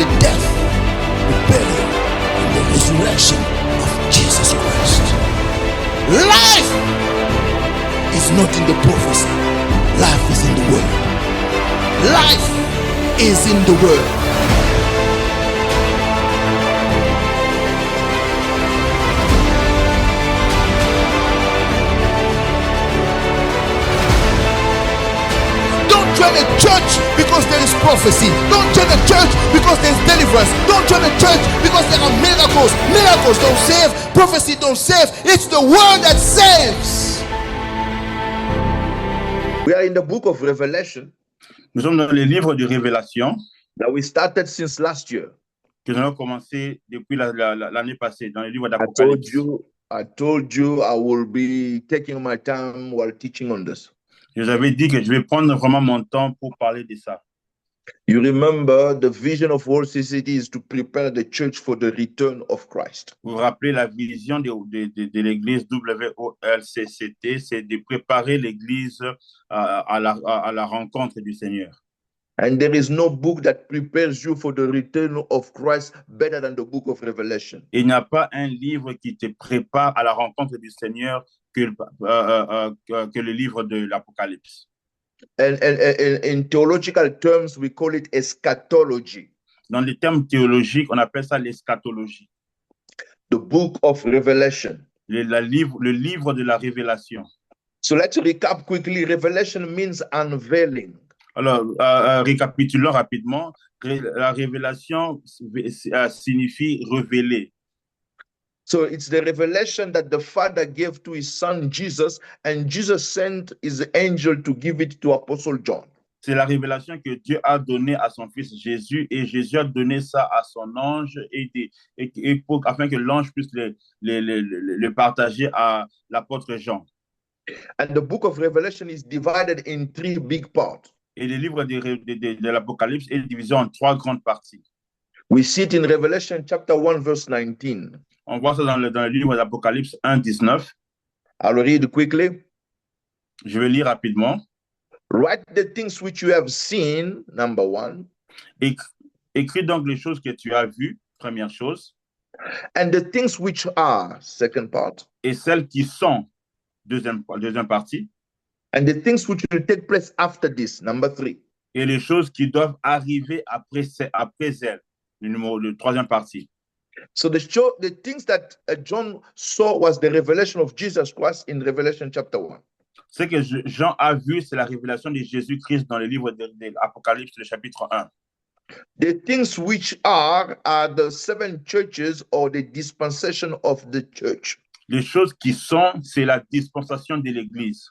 the death, the burial, and the resurrection of Jesus Christ. Life is not in the prophecy. Life is in the word. Life is in the word. Don't join a church because there is prophecy. Don't join a church because there is deliverance. Don't join a church because there are miracles. Miracles don't save. Prophecy don't save. It's the word that saves. We are in the book of Revelation. Nous sommes dans les livres de Révélation That we started since last year. que nous avons commencé depuis l'année passée, dans les livres I d'Apocalypse. told you I will be taking my time while teaching on this. Je vous avais dit que je vais prendre vraiment mon temps pour parler de ça. You remember the vision of World CCT is to prepare the church for the return of Christ. Vous vous rappelez la vision de l'église WOLCCT, c'est de préparer l'église à la rencontre du Seigneur. And there is no book that prepares you for the return of Christ better than the book of Revelation. Il n'y a pas un livre qui te prépare à la rencontre du Seigneur que le livre de l'Apocalypse. And in theological terms, we call it eschatology. Dans les termes théologiques, on appelle ça l'eschatologie. The book of Revelation. Le livre de la révélation. So let's recap quickly. Revelation means unveiling. Alors, récapitulons rapidement. La révélation signifie révéler. So it's the revelation that the Father gave to his son Jesus, and Jesus sent his angel to give it to Apostle John. C'est la révélation que Dieu a donnée à son fils Jésus, et Jésus a donné ça à son ange afin que l'ange puisse le partager à l'apôtre Jean. And the book of Revelation is divided in three big parts. Et le livre de l'Apocalypse est divisé en trois grandes parties. We see it in Revelation chapter 1, verse 19. On voit ça dans le livre d'Apocalypse 1, 19. I'll read quickly. Je vais lire rapidement. Write the things which you have seen, number one. Écris donc les choses que tu as vues, première chose. And the things which are, second part. Et celles qui sont, deuxième partie. And the things which will take place after this, number three. Et les choses qui doivent arriver après elles, le troisième partie. So the things that John saw was the revelation of Jesus Christ in Revelation chapter 1. Ce que Jean a vu, c'est la révélation de Jésus-Christ dans le livre de l'Apocalypse, le chapitre 1. The things which are the seven churches or the dispensation of the church. Les choses qui sont, c'est la dispensation de l'Église.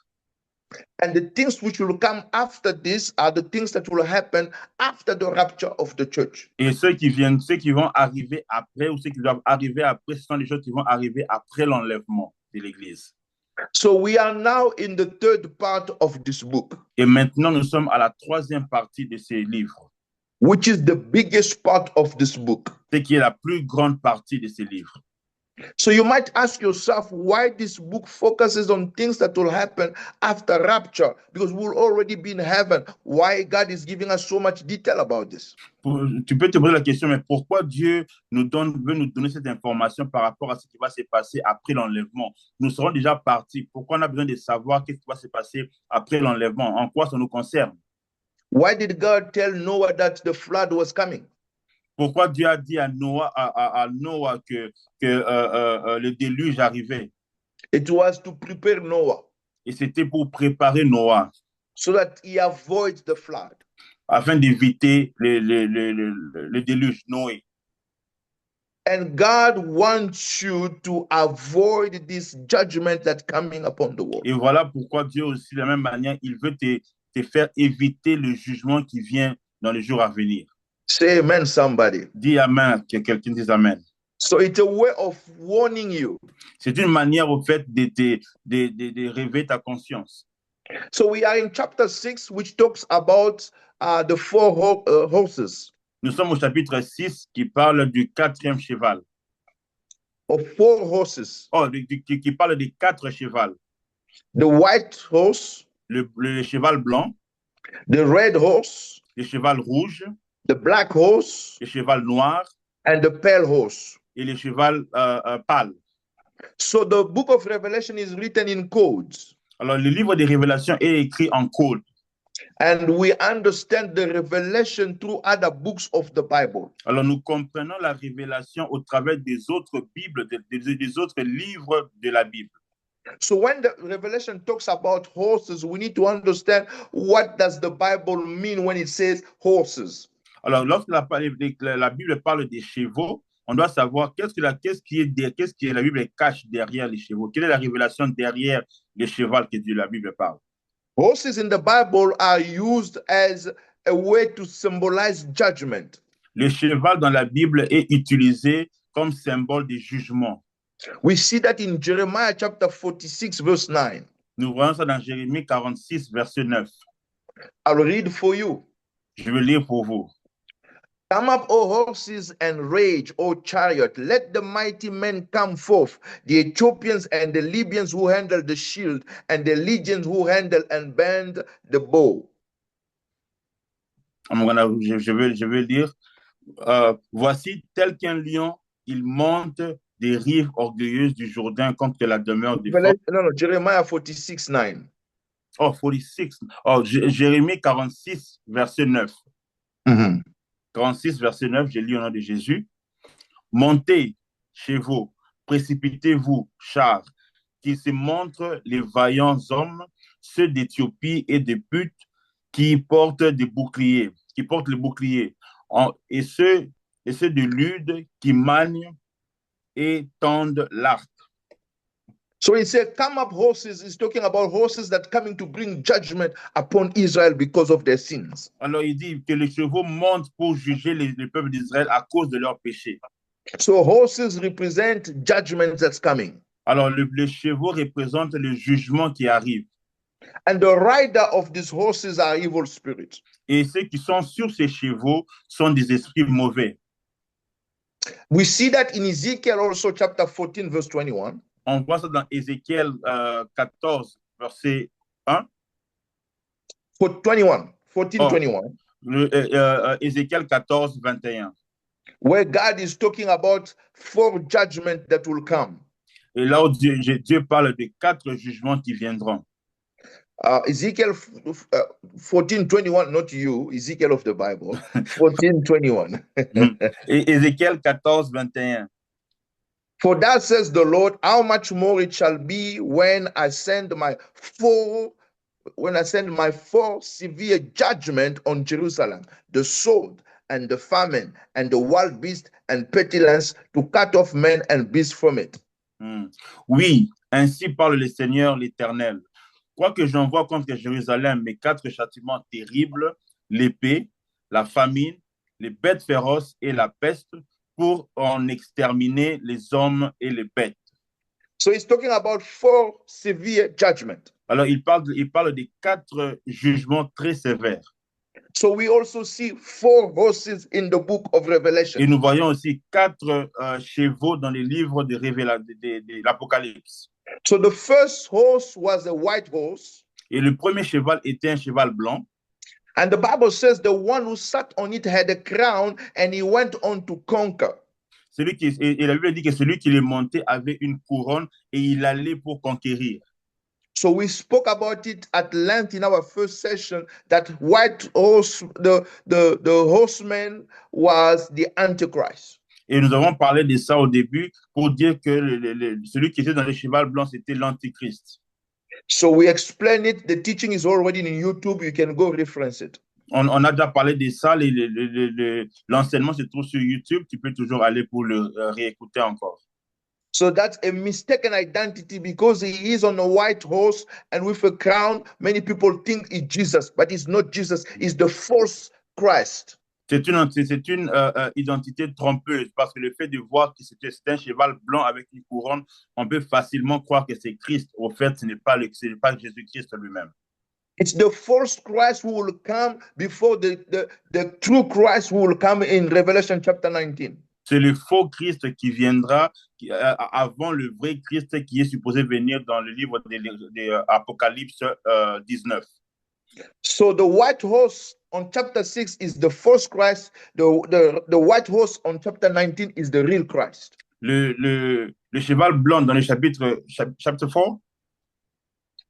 And the things which will come after this are the things that will happen after the rapture of the church. Et ceux qui vont arriver après, ou ceux qui doivent arriver après, ce sont les choses qui vont arriver après l'enlèvement de l'Église. So we are now in the third part of this book. Et maintenant, nous sommes à la troisième partie de ces livres. Which is the biggest part of this book. Ce qui est la plus grande partie de ces livres. So you might ask yourself why this book focuses on things that will happen after rapture, because we'll already be in heaven. Why God is giving us so much detail about this? Tu peux te poser la question, mais pourquoi Dieu veut nous donner cette information par rapport à ce qui va se passer après l'enlèvement? Nous serons déjà partis. Pourquoi on a besoin de savoir qu'est-ce qui va se passer après l'enlèvement? En quoi ça nous concerne? Why did God tell Noah that the flood was coming? Pourquoi Dieu a dit à Noah que le déluge arrivait? It was to prepare Noah. Et c'était pour préparer Noah. So that he avoids the flood. Afin d'éviter le déluge, Noé. And God wants you to avoid this judgment that's coming upon the world. Et voilà pourquoi Dieu aussi, de la même manière, il veut te faire éviter le jugement qui vient dans les jours à venir. Say amen, somebody. Dis amen, que quelqu'un dise amen. So it's a way of warning you. C'est une manière, au fait, de réveiller ta conscience. So we are in chapter 6, which talks about the four horses. Nous sommes au chapitre 6 qui parle du quatrième cheval. Of four horses. Oh, qui parle des quatre chevals. The white horse. Le cheval blanc. The red horse. Le cheval rouge. the black horse, le cheval noir and the pale horse. et le cheval pâle. So the book of Revelation is written in codes. Alors, le livre des Révélations est écrit en code. And we understand the revelation through other books of the Bible. Alors, nous comprenons la révélation au travers des autres Bibles, des autres livres de la Bible. So when the revelation talks about horses, we need to understand what does the Bible mean when it says horses. Alors, lorsque la Bible parle des chevaux, on doit savoir qu'est-ce que la Bible cache derrière les chevaux. Quelle est la révélation derrière les chevaux que la Bible parle. Horses in the Bible are used as a way to symbolize judgment. Le cheval dans la Bible est utilisé comme symbole de jugement. We see that in Jeremiah chapter 46, verse 9. Nous voyons ça dans Jérémie 46, verset 9. I'll read for you. Je vais lire pour vous. Come up, O horses, and rage, O chariot. Let the mighty men come forth, the Ethiopians and the Libyans who handle the shield, and the legions who handle and bend the bow. Je vais lire. Voici, tel qu'un lion, il monte des rives orgueilleuses du Jourdain contre la demeure des forts. No, Jeremiah 46, 9. Oh, 46. Oh, Jérémie 46, verset 9. 46, verset 9, j'ai lu au nom de Jésus. Montez, chevaux, précipitez-vous, chars, qui se montrent les vaillants hommes, ceux d'Éthiopie et de Put, qui portent des boucliers, et ceux de Lude qui manient et tendent l'arc. So he said, come up horses. He's talking about horses that coming to bring judgment upon Israel because of their sins. Alors il dit que les chevaux montent pour juger le peuple d'Israël à cause de leurs péchés. So horses represent judgment that's coming. Alors les chevaux représentent le jugement qui arrive. And the rider of these horses are evil spirits. Et ceux qui sont sur ces chevaux sont des esprits mauvais. We see that in Ezekiel also chapter 14 verse 21. On voit ça dans Ézéchiel 14, verset 1. 21, 14, 21. Ézéchiel 14, 21. Where God is talking about 4 judgments that will come. Et là où Dieu parle de 4 jugements qui viendront. Ezekiel 14, 21, not you, Ezekiel of the Bible. 14, 21. Et Ézéchiel 14, 21. For that says the Lord, how much more it shall be when I send my full severe judgment on Jerusalem, the sword and the famine and the wild beast and pestilence, to cut off men and beasts from it. Oui, ainsi parle le Seigneur l'Éternel. Quoique j'envoie contre Jérusalem mes 4 châtiments terribles, l'épée, la famine, les bêtes féroces et la peste, pour en exterminer les hommes et les bêtes. So he's talking about 4 severe judgments. Alors il parle de 4 jugements très sévères. So we also see 4 horses in the book of Revelation. Et nous voyons aussi 4 chevaux dans les livres de l'Apocalypse. So the first horse was a white horse. Et le premier cheval était un cheval blanc. And the Bible says the one who sat on it had a crown and he went on to conquer. Et la Bible dit que celui qui le montait avait une couronne et il allait pour conquérir. So we spoke about it at length in our first session, that white horse, the horseman was the Antichrist. Et nous avons parlé de ça au début pour dire que celui qui était dans le cheval blanc, c'était l'Antichrist. So we explain it. The teaching is already in YouTube. You can go reference it. On a déjà parlé de ça. L'enseignement se trouve sur YouTube. Tu peux toujours aller pour le réécouter encore. So that's a mistaken identity, because he is on a white horse and with a crown. Many people think it's Jesus, but it's not Jesus. It's the false Christ. C'est une identité trompeuse, parce que le fait de voir que c'est un cheval blanc avec une couronne, on peut facilement croire que c'est Christ. Au fait, ce n'est pas Jésus-Christ lui-même. It's the false Christ who will come before the true Christ who will come in Revelation chapter 19. C'est le faux Christ qui viendra avant le vrai Christ qui est supposé venir dans le livre de Apocalypse 19. So the white horse on chapter 6 is the false Christ. The white horse on chapter 19 is the real Christ. Le cheval blanc dans le chapitre 4.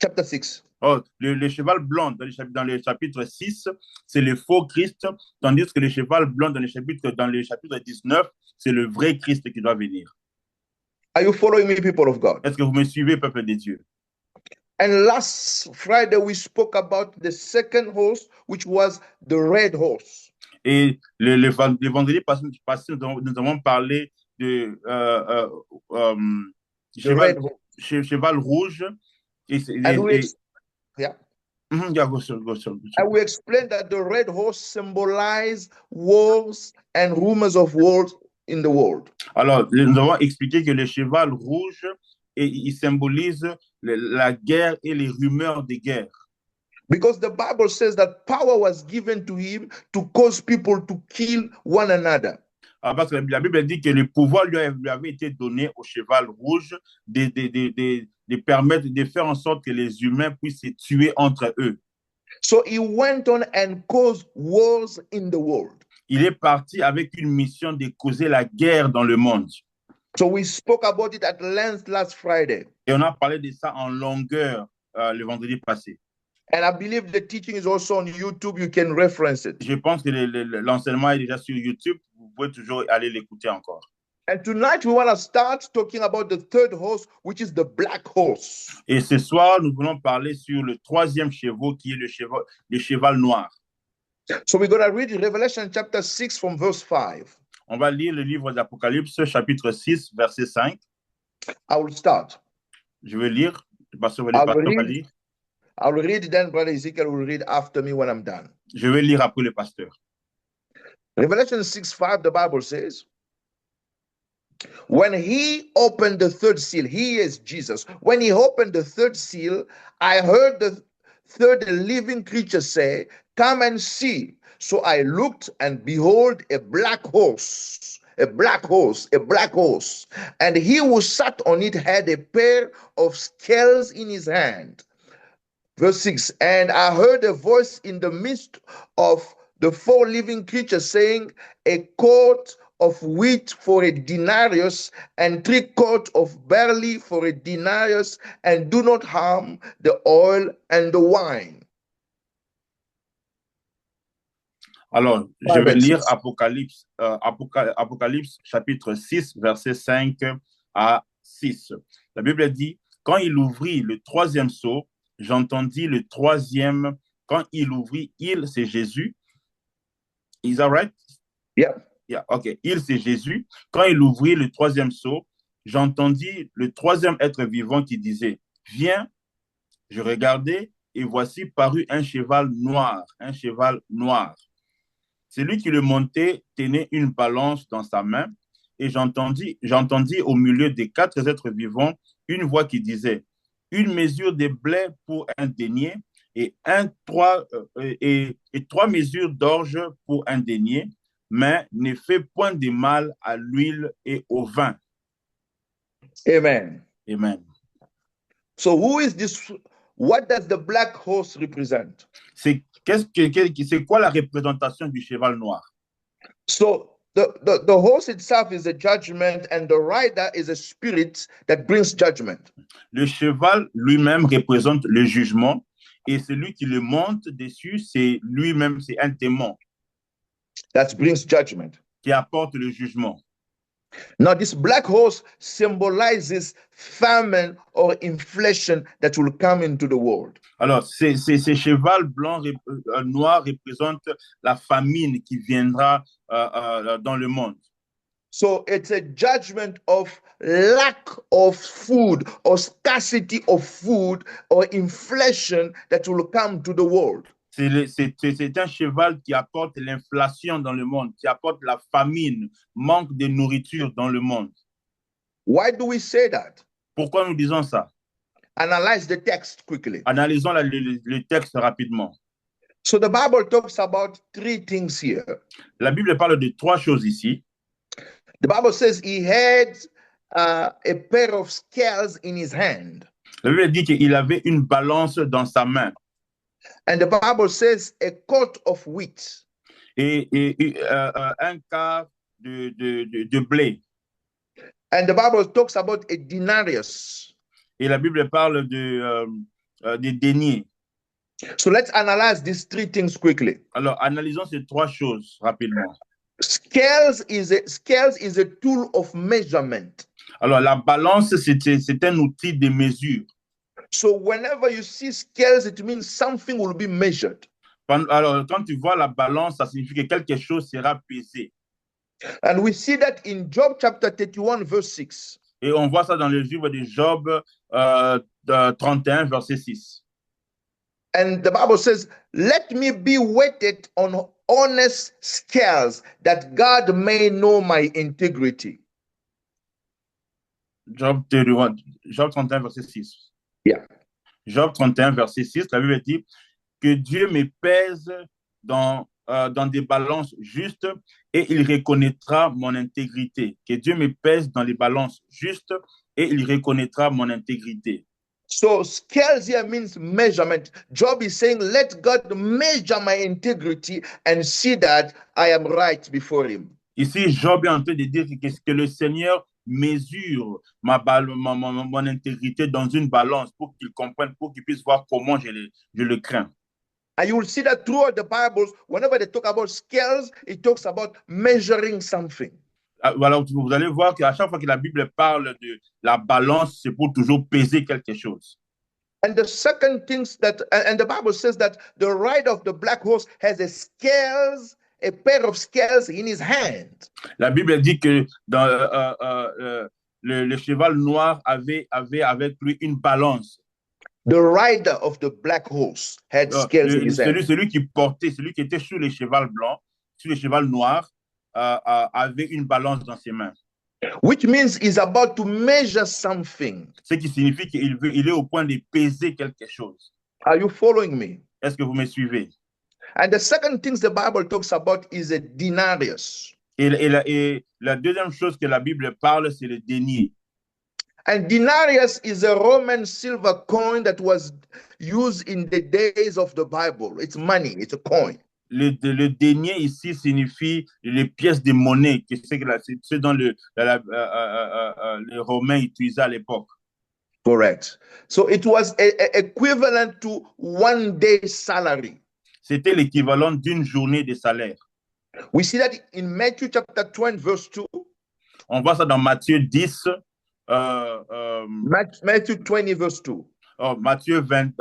Chapter 6. Oh, le cheval blanc dans le chapitre 6, c'est le faux Christ, tandis que le cheval blanc dans le chapitre 19, c'est le vrai Christ qui doit venir. Are you following me, people of God? Est-ce que vous me suivez, peuple de Dieu? And last Friday, we spoke about the second horse, which was the red horse. Et le vendredi passé, nous avons parlé de cheval rouge. Yeah. Yeah, go, sir. And we explained that the red horse symbolized wars and rumors of wars in the world. Alors, nous avons expliqué que le cheval rouge, il symbolise la guerre et les rumeurs de guerre. Because the Bible says that power was given to him to cause people to kill one another. Parce que la Bible dit que le pouvoir lui avait été donné au cheval rouge de permettre de faire en sorte que les humains puissent se tuer entre eux. So he went on and caused wars in the world. Il est parti avec une mission de causer la guerre dans le monde. So we spoke about it at length last Friday. Et on a parlé de ça en longueur le vendredi passé. And I believe the teaching is also on YouTube. You can reference it. Je pense que l'enseignement est déjà sur YouTube. Vous pouvez toujours aller l'écouter encore. And tonight we want to start talking about the third horse, which is the black horse. Et ce soir, nous voulons parler sur le troisième cheval, qui est le cheval noir. So we're going to read Revelation chapter 6 from verse 5. On va lire le livre d'Apocalypse, chapitre 6, verset 5. I will start. Je vais lire. Le pasteur va lire. I will read, then Brother Ezekiel will read after me when I'm done. Je vais lire après le pasteur. Revelation 6:5, the Bible says, when he opened the third seal, he is Jesus. When he opened the third seal, I heard the third living creature say, come and see. So I looked, and behold, a black horse. A black horse, a black horse. And he who sat on it had a pair of scales in his hand. Verse 6, and I heard a voice in the midst of the four living creatures saying, a quart of wheat for a denarius, and 3 quarts of barley for a denarius, and do not harm the oil and the wine. Alors, je vais lire Apocalypse, Apocalypse chapitre 6, versets 5 à 6. La Bible dit, quand il ouvrit le troisième sceau, j'entendis le troisième, quand il ouvrit, c'est Jésus. Is that right? Yeah. Yeah, okay. C'est Jésus. Quand il ouvrit le troisième sceau, j'entendis le troisième être vivant qui disait, viens, je regardai, et voici parut un cheval noir, un cheval noir. Celui qui le montait tenait une balance dans sa main, et j'entendis au milieu des 4 êtres vivants une voix qui disait, une mesure de blé pour un denier et 3 mesures d'orge pour un denier, mais ne fait point de mal à l'huile et au vin. Amen. Amen. So who is this? What does the black horse represent? C'est quoi la représentation du cheval noir? So the horse itself is a judgment, and the rider is a spirit that brings judgment. Le cheval lui-même représente le jugement, et celui qui le monte dessus, c'est lui-même, c'est un démon. That brings judgment. Qui apporte le jugement. Now, this black horse symbolizes famine or inflation that will come into the world. Alors, ces cheval blanc noir représentent la famine qui viendra dans le monde. So it's a judgment of lack of food or scarcity of food or inflation that will come to the world. C'est un cheval qui apporte l'inflation dans le monde, qui apporte la famine, manque de nourriture dans le monde. Why do we say that? Pourquoi nous disons ça? Analyze the text quickly. Analysons le texte rapidement. So the Bible talks about 3 things here. La Bible parle de 3 choses ici. The Bible says he had a pair of scales in his hand. La Bible dit qu'il avait une balance dans sa main. And the Bible says a quart of wheat. Un quart de blé. And the Bible talks about a denarius. Et la Bible parle de deniers. So let's analyze these three things quickly. Alors, analysons ces trois choses rapidement. Scales is a tool of measurement. Alors, la balance, c'est un outil de mesure. So whenever you see scales, it means something will be measured. Alors, quand tu vois la balance, ça signifie que quelque chose sera pesé. And we see that in Job chapter 31, verse 6. Et on voit ça dans le livre de Job 31, verset 6. And the Bible says, let me be weighted on honest scales, that God may know my integrity. Job 31, verset 6. Yeah. Job 31, verset 6, la Bible dit que Dieu me pèse dans des balances justes et il reconnaîtra mon intégrité. Que Dieu me pèse dans les balances justes et il reconnaîtra mon intégrité. So scales here means measurement. Job is saying, let God measure my integrity and see that I am right before him. Ici, Job est en train de dire que le Seigneur mesure mon intégrité dans une balance pour qu'il comprenne, pour qu'il puisse voir comment je le crains. And you will see that throughout the Bible, whenever they talk about scales, it talks about measuring something. Voilà, vous allez voir qu'à chaque fois que la Bible parle de la balance, c'est pour toujours peser quelque chose. And the second things that, and the Bible says that the rider of the black horse has a pair of scales in his hand. La Bible dit que dans, le cheval noir avait avec lui une balance. The rider of the black horse had scales in his hand. Celui qui était sur le cheval blanc, sur le cheval noir, avait une balance dans ses mains. Which means he's about to measure something. Ce qui signifie qu'il est au point de peser quelque chose. Are you following me? Est-ce que vous me suivez? And the second thing the Bible talks about is a denarius. Et la deuxième chose que la Bible parle, c'est le denier. And denarius is a Roman silver coin that was used in the days of the Bible. It's money, it's a coin. Le denier ici signifie les pièces de monnaie, que c'est dont les Romains utilisaient à l'époque. Correct. So it was equivalent to 1 day salary. C'était l'équivalent d'une journée de salaire. We see that in Matthew chapter 20, verse 2. On voit ça dans Matthieu 10. Matthew 20, verse 2. Matthieu 20,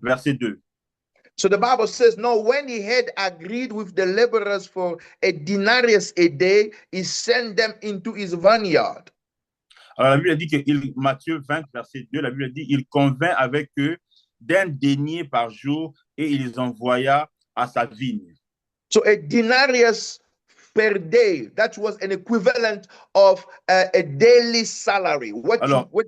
verset 2. So the Bible says, no, when he had agreed with the laborers for a denarius a day, he sent them into his vineyard. Alors la Bible dit que Matthieu 20, verset 2, la Bible dit, il convint avec eux d'un denier par jour et il les envoya à sa vigne. So a denarius per day, that was an equivalent of a daily salary, what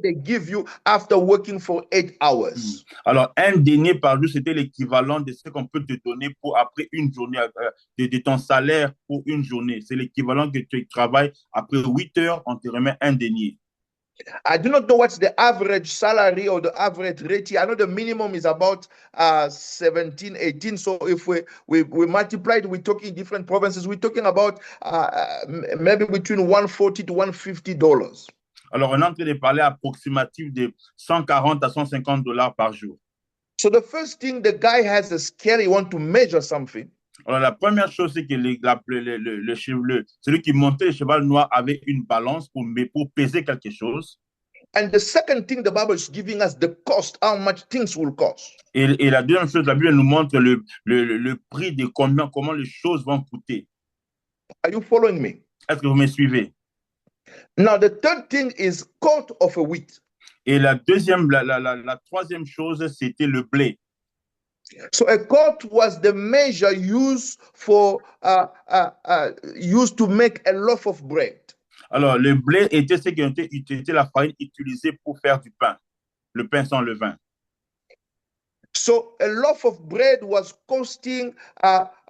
they give you after working for 8 hours. Alors, un denier par jour, c'était l'équivalent de ce qu'on peut te donner pour après une journée, de ton salaire pour une journée. C'est l'équivalent que tu travailles après 8 heures, on te remet un denier. I do not know what's the average salary or the average rate here. I know the minimum is about 17, 18. So if we multiply it, we're talking different provinces. We're talking about maybe between $140 to $150. Alors, on est en train de parler approximatif de 140 à 150 dollars par jour. So the first thing, the guy has a scale, he wants to measure something. Alors, la première chose, c'est que celui qui montait le cheval noir avait une balance pour peser quelque chose. And the second thing, the Bible is giving us the cost, how much things will cost. Et la deuxième chose, la Bible nous montre le prix de comment les choses vont coûter. Are you following me? Est-ce que vous me suivez? Now, the third thing is quart of a wheat. Et la troisième chose, c'était le blé. So a quart was the measure used used to make a loaf of bread. Alors, le blé était la farine utilisée pour faire du pain, le pain sans levain. So a loaf of bread was costing,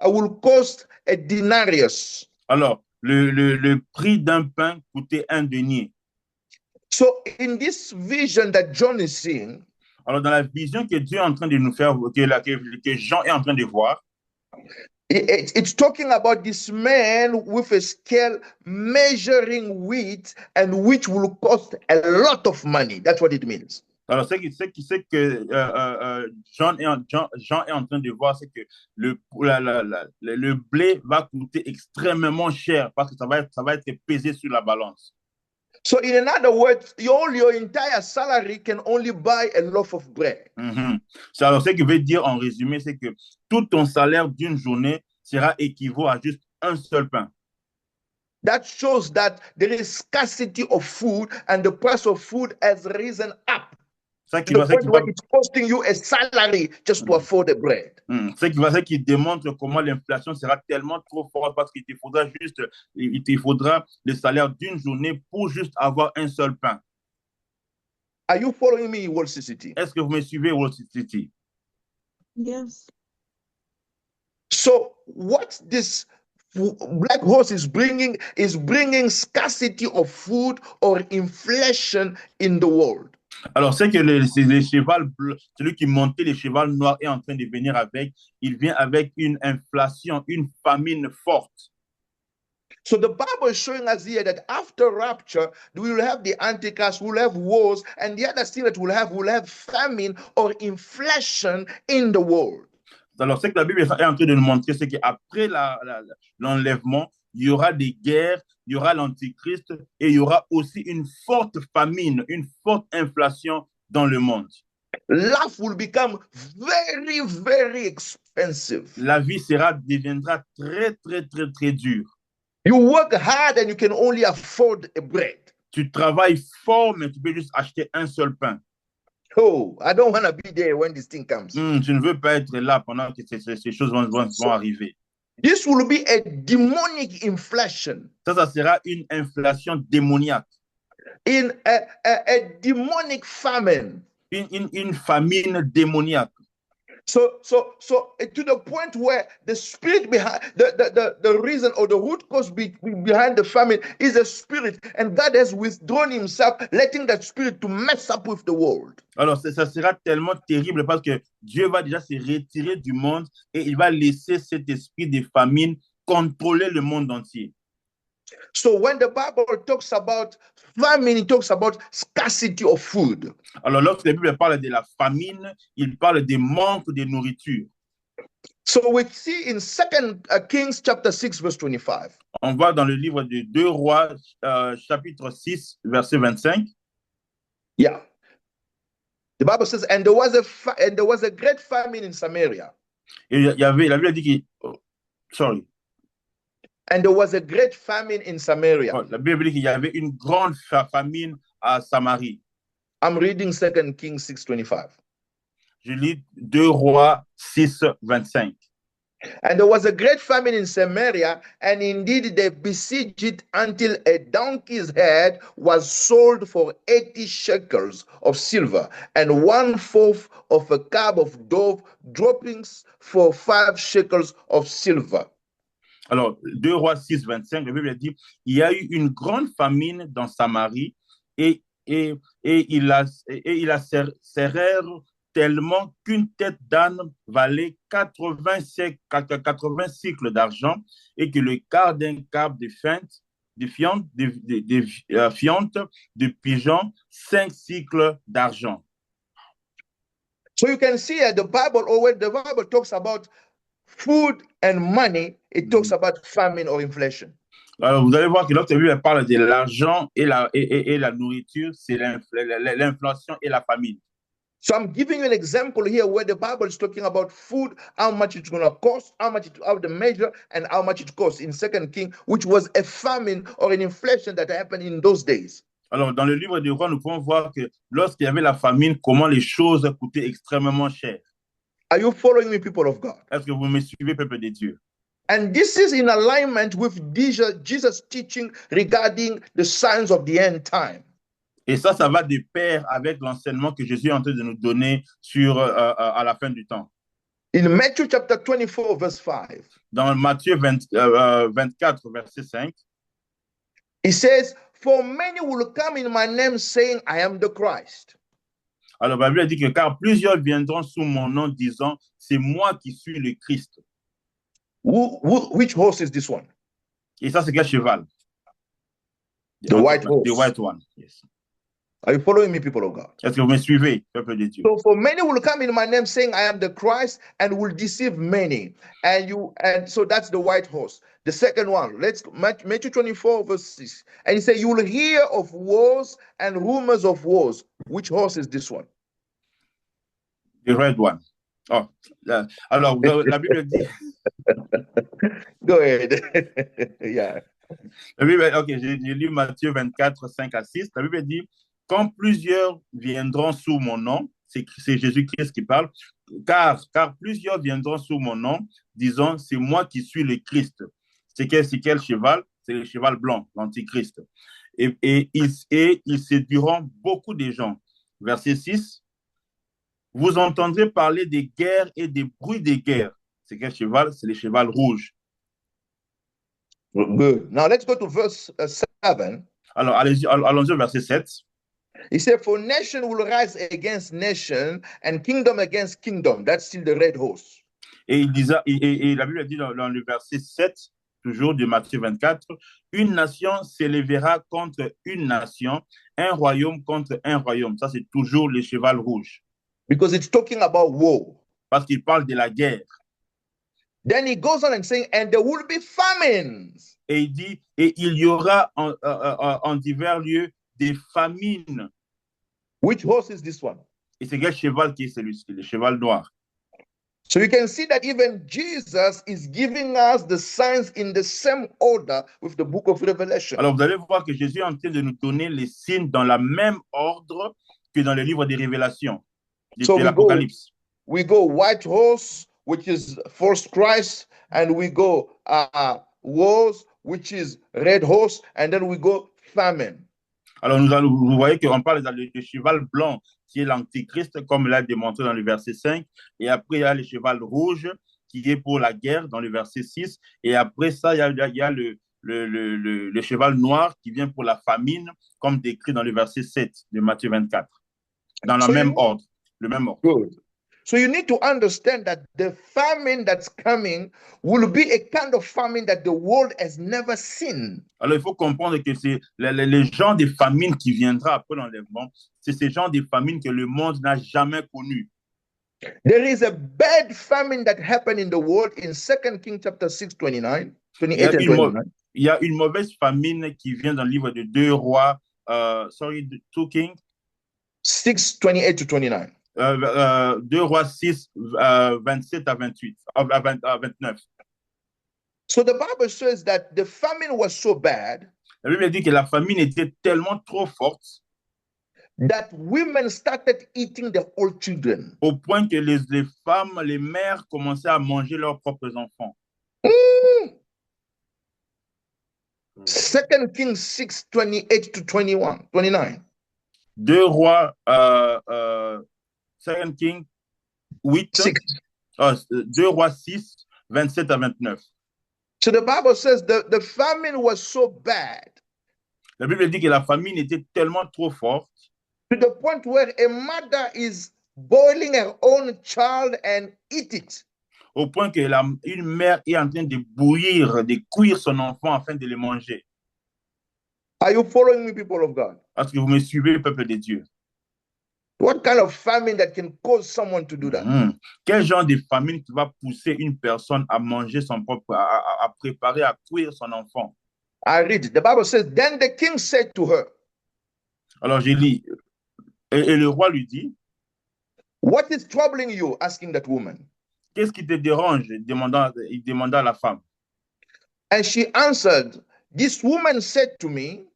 will cost a denarius. Alors, le prix d'un pain coûtait un denier. So in this vision that John is seeing, Alors, dans la vision que Dieu est en train de nous faire, que Jean est en train de voir, it's talking about this man with a scale measuring wheat and which will cost a lot of money. That's what it means. alors ce que Jean est en train de voir, c'est que le blé va coûter extrêmement cher parce que ça va être pesé sur la balance. So in other words, your entire salary can only buy a loaf of bread. Alors, ce que veut dire en résumé, c'est que tout ton salaire d'une journée sera équivaut à juste un seul pain. That shows that there is scarcity of food and the price of food has risen up. It's costing you a salary just to afford the bread. Ce qui démontre comment l'inflation sera tellement trop forte parce qu'il te faudra le salaire d'une journée pour juste avoir un seul pain. Are you following me, World City? Est-ce que vous me suivez, World City? Yes. So what this Black Horse is bringing scarcity of food or inflation in the world. Alors, c'est que le cheval bleu, celui qui montait le cheval noir est en train de venir avec, il vient avec une inflation, une famine forte. So the Bible is showing us here that after rapture, we will have the Antichrist, we'll have wars, and the other thing that we'll have famine or inflation in the world. Alors, ce que la Bible est en train de nous montrer, c'est qu'après l'enlèvement, il y aura des guerres, il y aura l'Antichrist et il y aura aussi une forte famine, une forte inflation dans le monde. Life will become very, very expensive. La vie deviendra très, très, très, très dure. You work hard and you can only afford a bread. Tu travailles fort, mais tu peux juste acheter un seul pain. Oh, I don't want to be there when this thing comes. Je ne veux pas être là pendant que ces choses vont arriver. This will be a demonic inflation. Ça sera une inflation démoniaque. In a demonic famine. Une famine démoniaque. So to the point where the spirit behind the reason or the root cause behind the famine is a spirit, and God has withdrawn himself, letting that spirit to mess up with the world. Alors ça sera tellement terrible parce que Dieu va déjà se retirer du monde et il va laisser cet esprit de famine contrôler le monde entier. So when the Bible talks about famine, it talks about scarcity of food. Alors lorsque la Bible parle de la famine, il parle des manques de nourriture. So we see in 2 Kings chapter 6 verse 25. On voit dans le livre de 2 Rois chapitre 6 verset 25. Yeah. The Bible says, and there was a great famine in Samaria. Et la Bible dit sorry. And there was a great famine in Samaria. La Bible dit qu'il y avait une grande famine à Samarie. I'm reading 2 Kings 6:25. Je lis 2 Rois 6:25. And there was a great famine in Samaria, and indeed they besieged it until a donkey's head was sold for 80 shekels of silver, and 1/4 of a cab of dove droppings for 5 shekels of silver. Alors, 2 Rois 6:25, la Bible dit, il y a eu une grande famine dans Samarie et il a serrère tellement qu'une tête d'âne valait 80 cycles d'argent et que le quart d'un cab de fiente de pigeon, 5 cycles d'argent. So you can see the Bible, or when the Bible talks about food and money, it talks about famine or inflation. Alors, vous allez voir que lorsque la Bible parle de l'argent et la nourriture, c'est l'inflation et la famine. So I'm giving you an example here where the Bible is talking about food, how much it's going to cost, how the measure, and how much it costs in 2 Kings, which was a famine or an inflation that happened in those days. Alors, dans le livre des Rois, nous pouvons voir que lorsqu'il y avait la famine, comment les choses coûtaient extrêmement cher. Are you following me, people of God? Est-ce que vous me suivez, peuple de Dieu? And this is in alignment with Jesus' teaching regarding the signs of the end time. Et ça va de pair avec l'enseignement que Jésus est en train de nous donner à la fin du temps. In Matthew chapter 24, verse 5. Dans Matthieu 24, verset 5. He says, for many will come in my name saying, I am the Christ. Alors, la Bible dit que car plusieurs viendront sous mon nom disant, c'est moi qui suis le Christ. Which horse is this one? Et ça, c'est quel cheval? The white horse. The white one. Yes. Are you following me, people of God? Est-ce que vous me suivez, peuple de Dieu? So for many will come in my name saying I am the Christ and will deceive many. And so that's the white horse. The second one, let's Matthew 24 verse 6. And he said, you will hear of wars and rumors of wars. Which horse is this one? The red one. Oh, alors, la Bible dit. Go ahead. Yeah. La Bible, ok, j'ai lu Matthieu 24, 5 à 6. La Bible dit, quand plusieurs viendront sous mon nom, c'est Jésus-Christ qui parle, car plusieurs viendront sous mon nom, disant, c'est moi qui suis le Christ. C'est quel cheval? C'est le cheval blanc, l'antichrist. Et ils séduiront beaucoup de gens. Verset 6, vous entendrez parler des guerres et des bruits des guerres. C'est quel cheval? C'est le cheval rouge. Good. Now let's go to verse 7. Alors, allons-y au verset 7. He said, for nation will rise against nation and kingdom against kingdom. That's still the red horse. Et la Bible dit dans le verset 7, toujours de Matthieu 24, une nation s'élèvera contre une nation, un royaume contre un royaume. Ça, c'est toujours le cheval rouge. Because it's talking about war. Parce qu'il parle de la guerre. Then he goes on and saying, and there will be famines. Et il dit, et il y aura en divers lieux des famines. Which horse is this one? Et c'est quel cheval qui est celui-ci? Le cheval noir. So you can see that even Jesus is giving us the signs in the same order with the book of Revelation. Alors vous allez voir que Jésus est en train de nous donner les signes dans la même ordre que dans le livre des Révélations, de l'Apocalypse. We go white horse, which is false Christ, and we go wars, which is red horse, and then we go famine. Alors, vous voyez qu'on parle du cheval blanc qui est l'antichrist, comme l'a démontré dans le verset 5. Et après, il y a le cheval rouge qui est pour la guerre dans le verset 6. Et après ça, il y a le cheval noir qui vient pour la famine, comme décrit dans le verset 7 de Matthieu 24. Dans le même ordre. Good. So you need to understand that the famine that's coming will be a kind of famine that the world has never seen. Alors, il faut comprendre que c'est les gens de famine qui viendra après l'enlèvement, c'est ces gens de famine que le monde n'a jamais connu. There is a bad famine that happened in the world in 2 Kings chapter 6, 29, 28 and 29. Il y a une mauvaise famine qui vient dans le livre de 2 Rois, 2 Kings. 6, 28 to 29. 2 Rois 6, 27 à 28, à 29. So the Bible says that the famine was so bad. La Bible dit que la famine était tellement trop forte that women started eating their old children. Au point que les femmes, les mères commençaient à manger leurs propres enfants. 2 Kings 6, 28 to 29. 2 Rois 2 Kings 8, 2 Rois 6, 27 à 29. So the Bible says the famine was so bad. La Bible dit que la famine était tellement trop forte. To the point where a mother is boiling her own child and eat it. Au point que une mère est en train de bouillir, de cuire son enfant afin de le manger. Are you following me, people of God? Est-ce que vous me suivez, peuple de Dieu? What kind of famine that can cause someone to do that? Quel genre de famine qui va pousser une personne à manger son propre, à préparer, à cuire son enfant? I read it. The Bible says, then the king said to her. Alors je lis, et le roi lui dit, what is troubling you? Asking that woman. Qu'est-ce qui te dérange? Il demanda à la femme. And she answered, this woman said to me.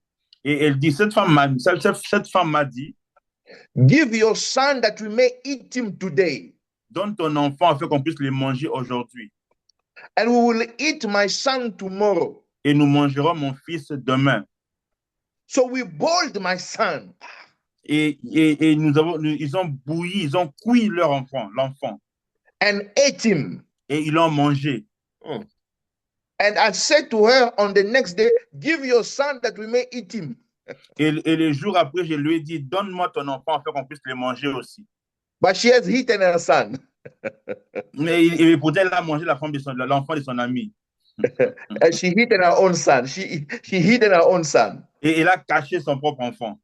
Et elle dit, cette femme m'a dit, give your son that we may eat him today. Donne ton enfant afin qu'on puisse le manger aujourd'hui. And we will eat my son tomorrow. Et nous mangerons mon fils demain. So we boiled my son. Et ils ont bouilli, ils ont cuit leur enfant, l'enfant. And ate him. Et ils l'ont mangé. And I said to her on the next day, give your son that we may eat him. Et le jour après, je lui ai dit, donne-moi ton enfant afin qu'on puisse le manger aussi. But she has eaten her son. Mais pourtant, elle a mangé l'enfant de son ami. And she hidden her own son. She hidden her own son. Et elle a caché son propre enfant.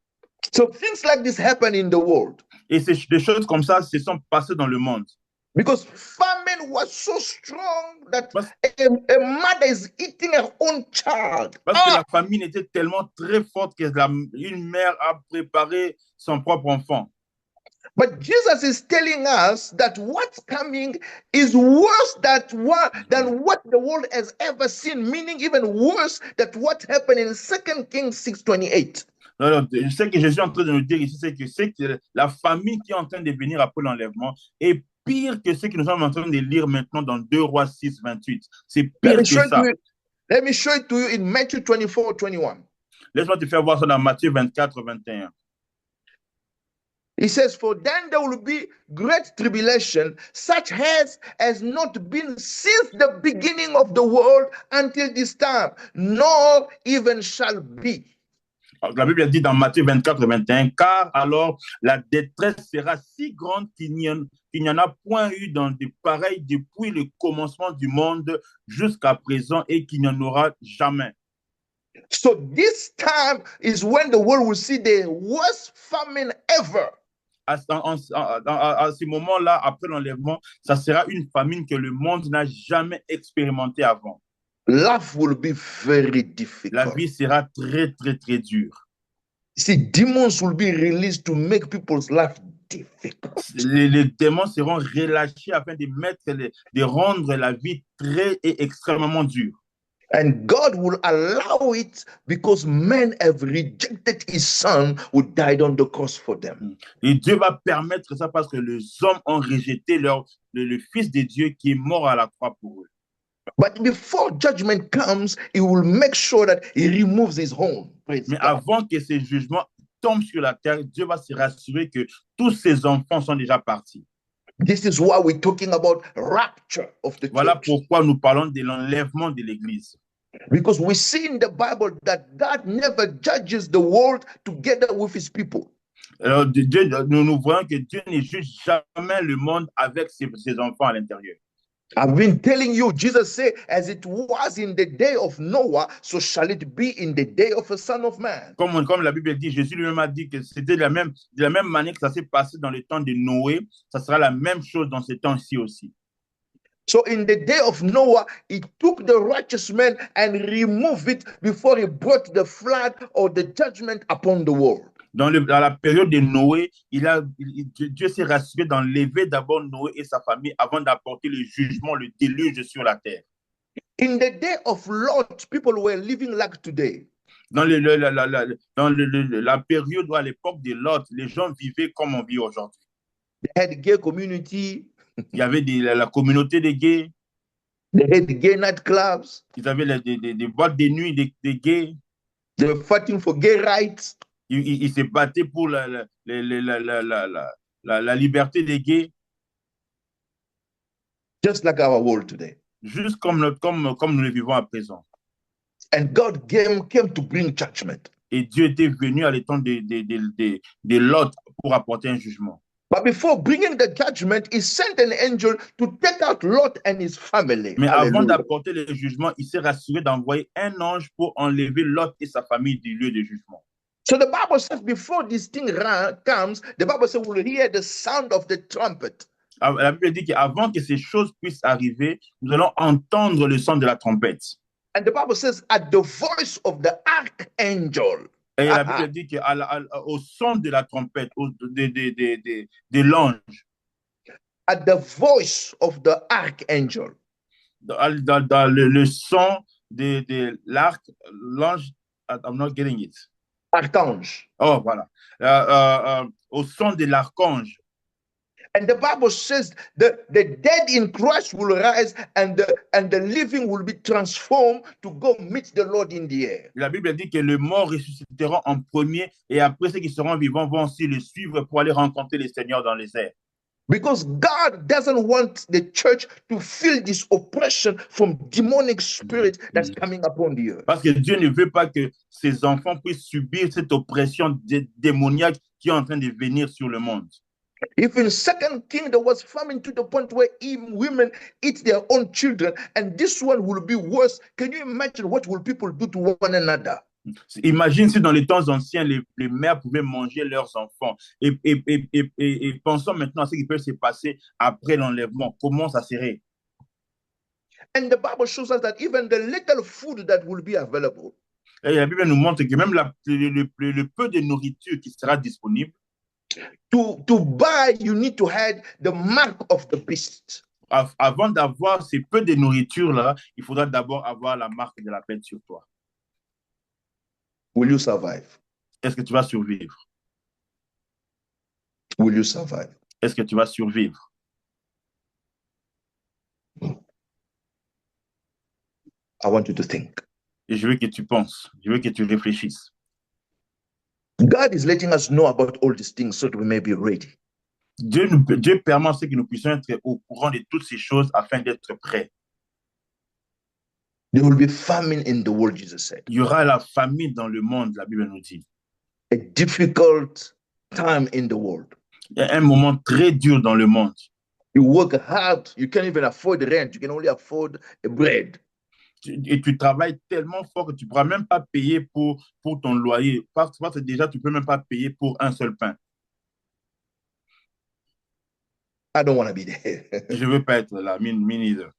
So things like this happen in the world Et des choses comme ça se sont passées dans le monde. because famine was so strong that Parce, a mother is eating her own child. parce que la famine était tellement très forte que une mère a préparé son propre enfant. But Jesus is telling us that what's coming is worse than what the world has ever seen, meaning even worse than what happened in 2 Kings 6:28. Alors, ce que Jésus est en train de nous dire ici, c'est que la famine qui est en train de venir après l'enlèvement est pire que ce que nous sommes en train de lire maintenant dans 2 Rois 6, 28. C'est pire que ça. Let me show it to you in Matthew 24:21. Laisse-moi te faire voir ça dans Matthieu 24, 21. He says, for then there will be great tribulation, such has not been since the beginning of the world until this time, nor even shall be. La Bible dit dans Matthieu 24, 21, car alors la détresse sera si grande qu'il n'y en a point eu dans de pareils depuis le commencement du monde jusqu'à présent et qu'il n'y en aura jamais. So this time is when the world will see the worst famine ever. À ce moment-là, après l'enlèvement, ça sera une famine que le monde n'a jamais expérimentée avant. Life will be very difficult. La vie sera très, très, très dure. See, demons will be released to make people's life difficult. Les démons seront relâchés afin de rendre la vie très et extrêmement dure. And God will allow it because men have rejected his son who died on the cross for them. Et Dieu va permettre ça parce que les hommes ont rejeté le Fils de Dieu qui est mort à la croix pour eux. But before judgment comes, he will make sure that he removes his home. Praise Mais God. avant que ces jugements tombent sur la terre, Dieu va se rassurer que tous ses enfants sont déjà partis. This is why we're talking about rapture of the Voilà church. pourquoi nous parlons de l'enlèvement de l'Église. Because we see in the Bible that God never judges the world together with his people. Alors, nous voyons que Dieu ne juge jamais le monde avec ses enfants à l'intérieur. I've been telling you, Jesus said, as it was in the day of Noah, so shall it be in the day of the Son of Man. Comme la Bible dit, Jésus lui-même a dit que c'était de la même manière que ça s'est passé dans le temps de Noé, ça sera la même chose dans ce temps-ci aussi. So in the day of Noah, he took the righteous man and removed it before he brought the flood or the judgment upon the world. Dans la période de Noé, Dieu s'est rassuré d'enlever d'abord Noé et sa famille avant d'apporter le jugement, le déluge sur la terre. In the day of Lot, people were living like today. Dans la période où à l'époque de Lot, les gens vivaient comme on vit aujourd'hui. They had gay community, Il y avait la communauté des gays, they had gay nightclubs, ils avaient des boîtes de nuit des gays, they were fighting for gay rights. ils se battaient pour la liberté des gays, Just like our world today. juste comme nous le vivons à présent. And God came to bring judgment. Et Dieu était venu à l'étang de Lot pour apporter un jugement. But before bringing the judgment, he sent an angel to take out Lot and his family. Mais avant Hallelujah. d'apporter le jugement, il s'est rassuré d'envoyer un ange pour enlever Lot et sa famille du lieu de jugement. So the Bible says before this thing comes, the Bible says we'll hear the sound of the trumpet. La Bible dit qu'avant que ces choses puissent arriver, nous allons entendre le son de la trompette. And the Bible says at the voice of the archangel. Et la Bible dit qu'au son de la trompette, de l'ange, At the voice of the archangel. dans le son de l'arc, l'ange, I'm not getting it. Archange. Oh, voilà. Au son de l'archange. And the Bible says the dead in Christ will rise and the living will be transformed to go meet the Lord in the air. La Bible dit que les morts ressusciteront en premier et après ceux qui seront vivants vont aussi le suivre pour aller rencontrer le Seigneur dans les airs. Because God doesn't want the church to feel this oppression from demonic spirit that's coming upon the earth. Parce que Dieu ne veut pas que ses enfants puissent subir cette oppression démoniaque qui est en train de venir sur le monde. If in Second King there was famine to the point where even women eat their own children, and this one will be worse, can you imagine what will people do to one another? Imagine si dans les temps anciens, les mères pouvaient manger leurs enfants. Et pensons maintenant à ce qui peut se passer après l'enlèvement. Comment ça serait? And the Bible shows us that even the little food that will be available, Et la Bible nous montre que même le peu de nourriture qui sera disponible, to buy, you need to have the mark of the beast. avant d'avoir ces peu de nourriture-là, il faudra d'abord avoir la marque de la bête sur toi. Will you survive? Est-ce que tu vas survivre? Will you survive? Est-ce que tu vas survivre? I want you to think. Et je veux que tu penses, je veux que tu réfléchisses. God is letting us know about all these things so that we may be ready. Dieu permet à ce que nous puissions être au courant de toutes ces choses afin d'être prêts. There will be famine in the world, Jesus said. Il y aura la famine dans le monde, la Bible nous dit. A difficult time in the world. Il y a un moment très dur dans le monde. You work hard, you can't even afford the rent, you can only afford a bread. Et tu travailles tellement fort que tu ne pourras même pas payer pour ton loyer. Parce que déjà, tu ne peux même pas payer pour un seul pain. I don't want to be there. Je ne veux pas être là, me neither.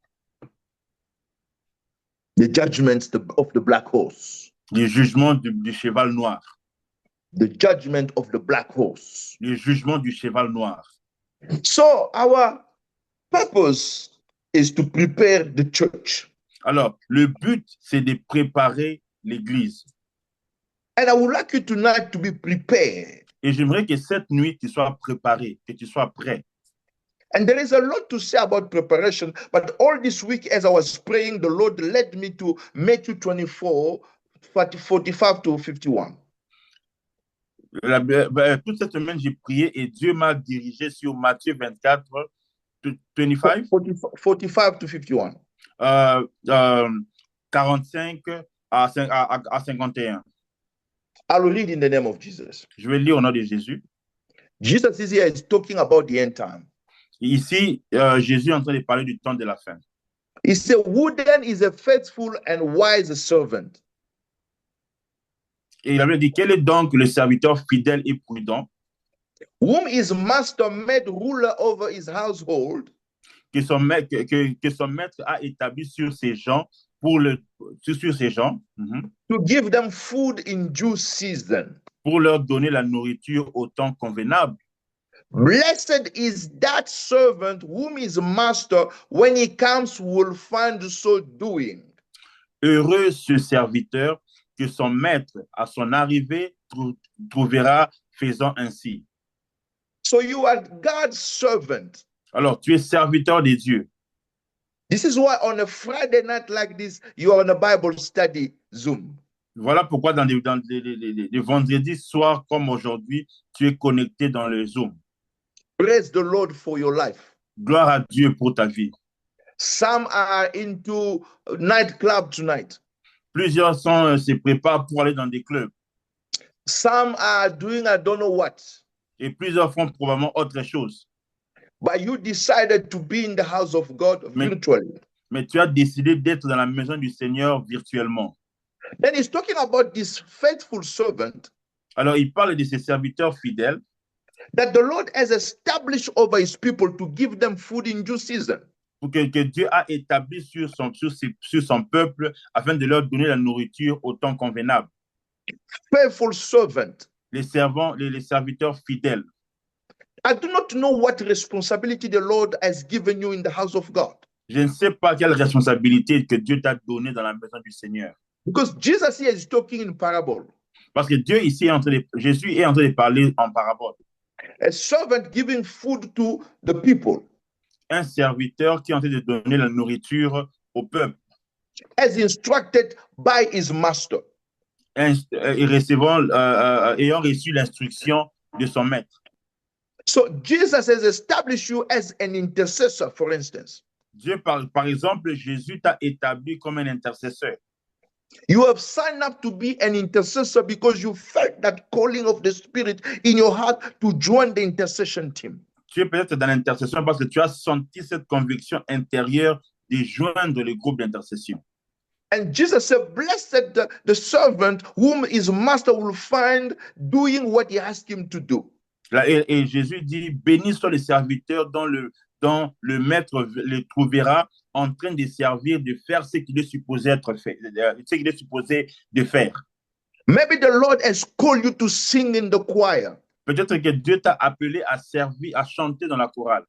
The judgments of the black horse. Les jugements du cheval noir. The judgment of the black horse. Les jugements du cheval noir. So our purpose is to prepare the church. Alors, le but, c'est de préparer l'Église. And I would like you tonight to be prepared. Et j'aimerais que cette nuit, tu sois préparé, que tu sois prêt. And there is a lot to say about preparation, but all this week as I was praying, the Lord led me to Matthew 24, 45 to 51. Toute cette semaine, j'ai prié et Dieu m'a dirigé sur Matthieu 24, 25? 45 to 51. 45 à 51. I'll read in the name of Jesus. Je vais lire au nom de Jésus. Jesus is here is talking about the end time. Ici, Jésus est en train de parler du temps de la fin. He said, who then is a faithful and wise servant? Et il avait dit, quel est donc le serviteur fidèle et prudent Whom his master made ruler over his household, que son maître a établi sur ces gens, sur ces gens, to give them food in due season. pour leur donner la nourriture au temps convenable. Blessed is that servant whom his master, when he comes, will find so doing. Heureux ce serviteur que son maître, à son arrivée, trouvera faisant ainsi. So you are God's servant. Alors, tu es serviteur de Dieu. This is why on a Friday night like this, you are on a Bible study Zoom. Voilà pourquoi dans les vendredis soirs comme aujourd'hui, tu es connecté dans le Zoom. Praise the Lord for your life. Gloire à Dieu pour ta vie. Some are into nightclub tonight. Plusieurs se préparent pour aller dans des clubs. Some are doing I don't know what. Et plusieurs font probablement autre chose. But you decided to be in the house of God virtually. Mais tu as décidé d'être dans la maison du Seigneur virtuellement. Then he's talking about this faithful servant. Alors, il parle de ses serviteurs fidèles. That the Lord has established over his people to give them food in due season. Pour que Dieu a établi sur son peuple afin de leur donner la nourriture au temps convenable. Faithful servant. Les serviteurs fidèles. I do not know what responsibility the Lord has given you in the house of God. Je ne sais pas quelle responsabilité que Dieu t'a donnée dans la maison du Seigneur. Because Jesus here is talking in parable. Parce que Dieu ici Jésus est en train de parler en parabole. A servant giving food to the people. Un serviteur qui est en train de donner la nourriture au peuple. As instructed by his master. Ayant reçu l'instruction de son maître. So Jesus has established you as an intercessor, for instance. Dieu, par exemple, Jésus t'a établi comme un intercesseur. You have signed up to be an intercessor because you felt that calling of the Spirit in your heart to join the intercession team. Tu es peut-être dans l'intercession parce que tu as senti cette conviction intérieure de joindre le groupe d'intercession. And Jesus said, blessed the servant whom his master will find doing what he asked him to do. Là, et Jésus dit, béni soit le serviteur dont le maître le trouvera en train de servir, de faire ce qu'il est supposé être fait, ce qu'il est supposé de faire. Maybe the Lord has called you to sing in the choir. Peut-être que Dieu t'a appelé à servir, à chanter dans la chorale.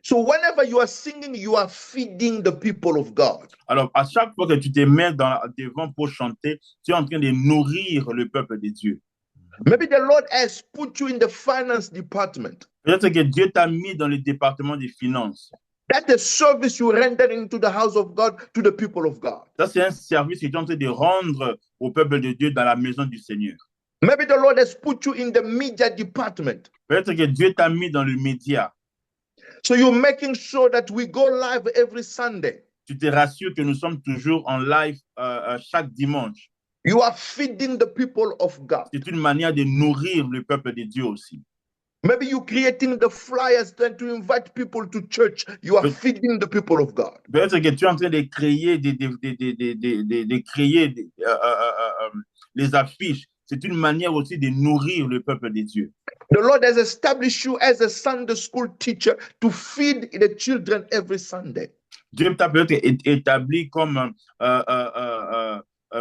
So whenever you are singing, you are feeding the people of God. Alors, à chaque fois que tu te mets devant pour chanter, tu es en train de nourrir le peuple de Dieu. Maybe the Lord has put you in the finance department. Peut-être que Dieu t'a mis dans le département des finances. That's the service you render into the house of God to the people of God. Ça, c'est un service que tu es en train de rendre au peuple de Dieu dans la maison du Seigneur. Maybe the Lord has put you in the media department. Peut-être que Dieu t'a mis dans le média. So you're making sure that we go live every Sunday. Tu te rassures que nous sommes toujours en live chaque dimanche. You are feeding the people of God. C'est une manière de nourrir le peuple de Dieu aussi. Maybe you're creating the flyers then to invite people to church. You are feeding the people of God. Peut-être que tu es en train de créer, les affiches. C'est une manière aussi de nourrir le peuple de Dieu. The Lord has established you as a Sunday school teacher to feed the children every Sunday. Dieu t'a peut-être établi comme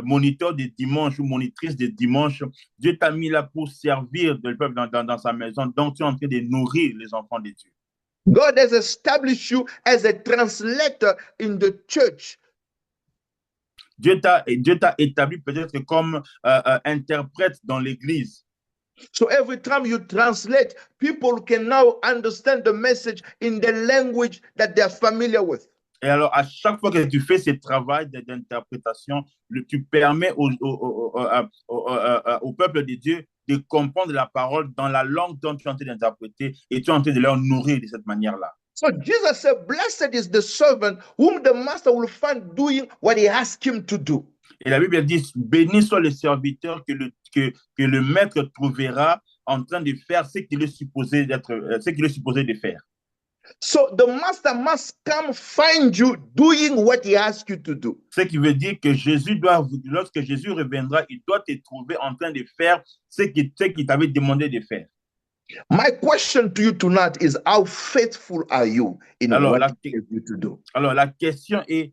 moniteur de dimanche ou monitrice de dimanche. Dieu t'a mis là pour servir le peuple dans sa maison. Donc, tu es en train de nourrir les enfants de Dieu. God has established you as a translator in the church. Dieu t'a établi peut-être comme interprète dans l'église. So every time you translate, people can now understand the message in the language that they are familiar with. Et alors, à chaque fois que tu fais ce travail d'interprétation, tu permets au peuple de Dieu de comprendre la parole dans la langue dont tu es en train d'interpréter et tu es en train de leur nourrir de cette manière-là. So Jesus said, blessed is the servant whom the master will find doing what he asked him to do. Et la Bible dit, béni soit le serviteur que le maître trouvera en train de faire ce qu'il est supposé de faire. So the master must come find you doing what he asked you to do. Ce qui veut dire que lorsque Jésus reviendra, il doit te trouver en train de faire ce qu'il t'avait demandé de faire. My question to you tonight is, how faithful are you in what he gave you to do? Alors la question est,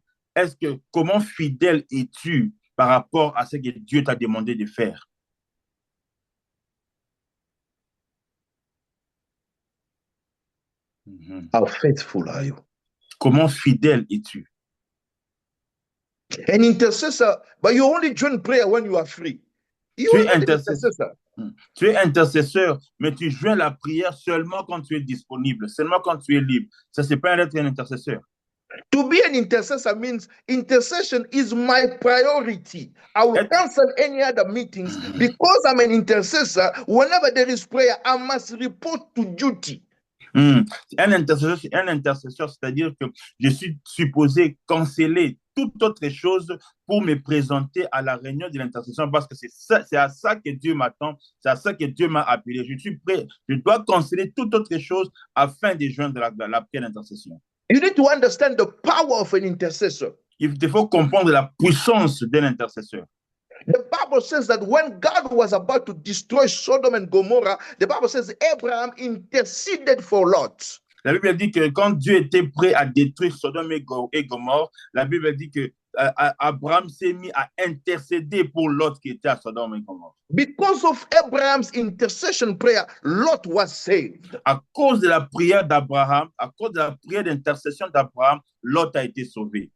comment fidèle es-tu par rapport à ce que Dieu t'a demandé de faire? How faithful are you? Comment fidèle es-tu? An intercessor, but you only join prayer when you are free. You Tu es are an intercesseur. Tu es intercesseur, mais tu joins la prière seulement quand tu es disponible, seulement quand tu es libre. Ça, c'est pas être un intercesseur. To be an intercessor means intercession is my priority. I will cancel any other meetings because I'm an intercessor. Whenever there is prayer, I must report to duty. Un intercesseur, c'est-à-dire que je suis supposé canceller toute autre chose pour me présenter à la réunion de l'intercession parce que c'est à ça que Dieu m'attend, c'est à ça que Dieu m'a appelé. Je suis prêt, je dois canceller toute autre chose afin de joindre la prière d'intercession. You need to understand the power of an intercessor. Il faut comprendre la puissance d'un intercesseur. The Bible says that when God was about to destroy Sodom and Gomorrah, the Bible says Abraham interceded for Lot. La Bible dit que quand Dieu était prêt à détruire Sodome et Gomorrhe, la Bible dit que Abraham s'est mis à intercéder pour Lot qui était à Sodome et Gomorrhe. Because of Abraham's intercession prayer, Lot was saved. À cause de la prière d'Abraham, à cause de la prière d'intercession d'Abraham, Lot a été sauvé.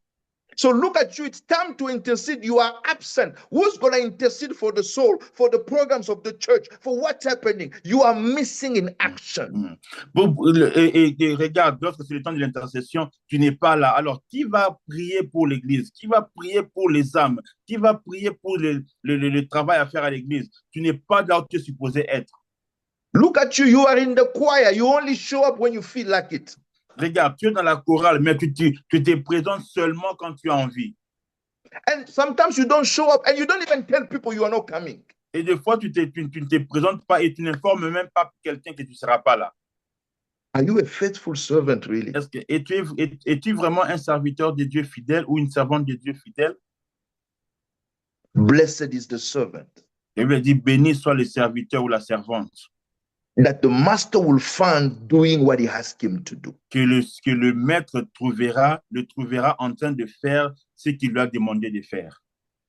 So look at you, it's time to intercede. You are absent. Who's going to intercede for the soul, for the programs of the church, for what's happening? You are missing in action. Et regarde, lorsque c'est le temps de l'intercession, tu n'es pas là. Alors, qui va prier pour l'église? Qui va prier pour les âmes? Qui va prier pour le travail à faire à l'église? Tu n'es pas là où tu es supposé être. Look at you. You are in the choir. You only show up when you feel like it. Regarde, tu es dans la chorale, mais tu te présentes seulement quand tu as envie. And sometimes you don't show up and you don't even tell people you are not coming. Et des fois, tu ne te présentes pas et tu n'informes même pas quelqu'un que tu ne seras pas là. Are you a faithful servant, really? Es-tu vraiment un serviteur de Dieu fidèle ou une servante de Dieu fidèle? Blessed is the servant Je lui ai dit, béni soit le serviteur ou la servante. that the master will find doing what he asked him to do. Que le maître le trouvera en train de faire ce qu'il lui a demandé de faire.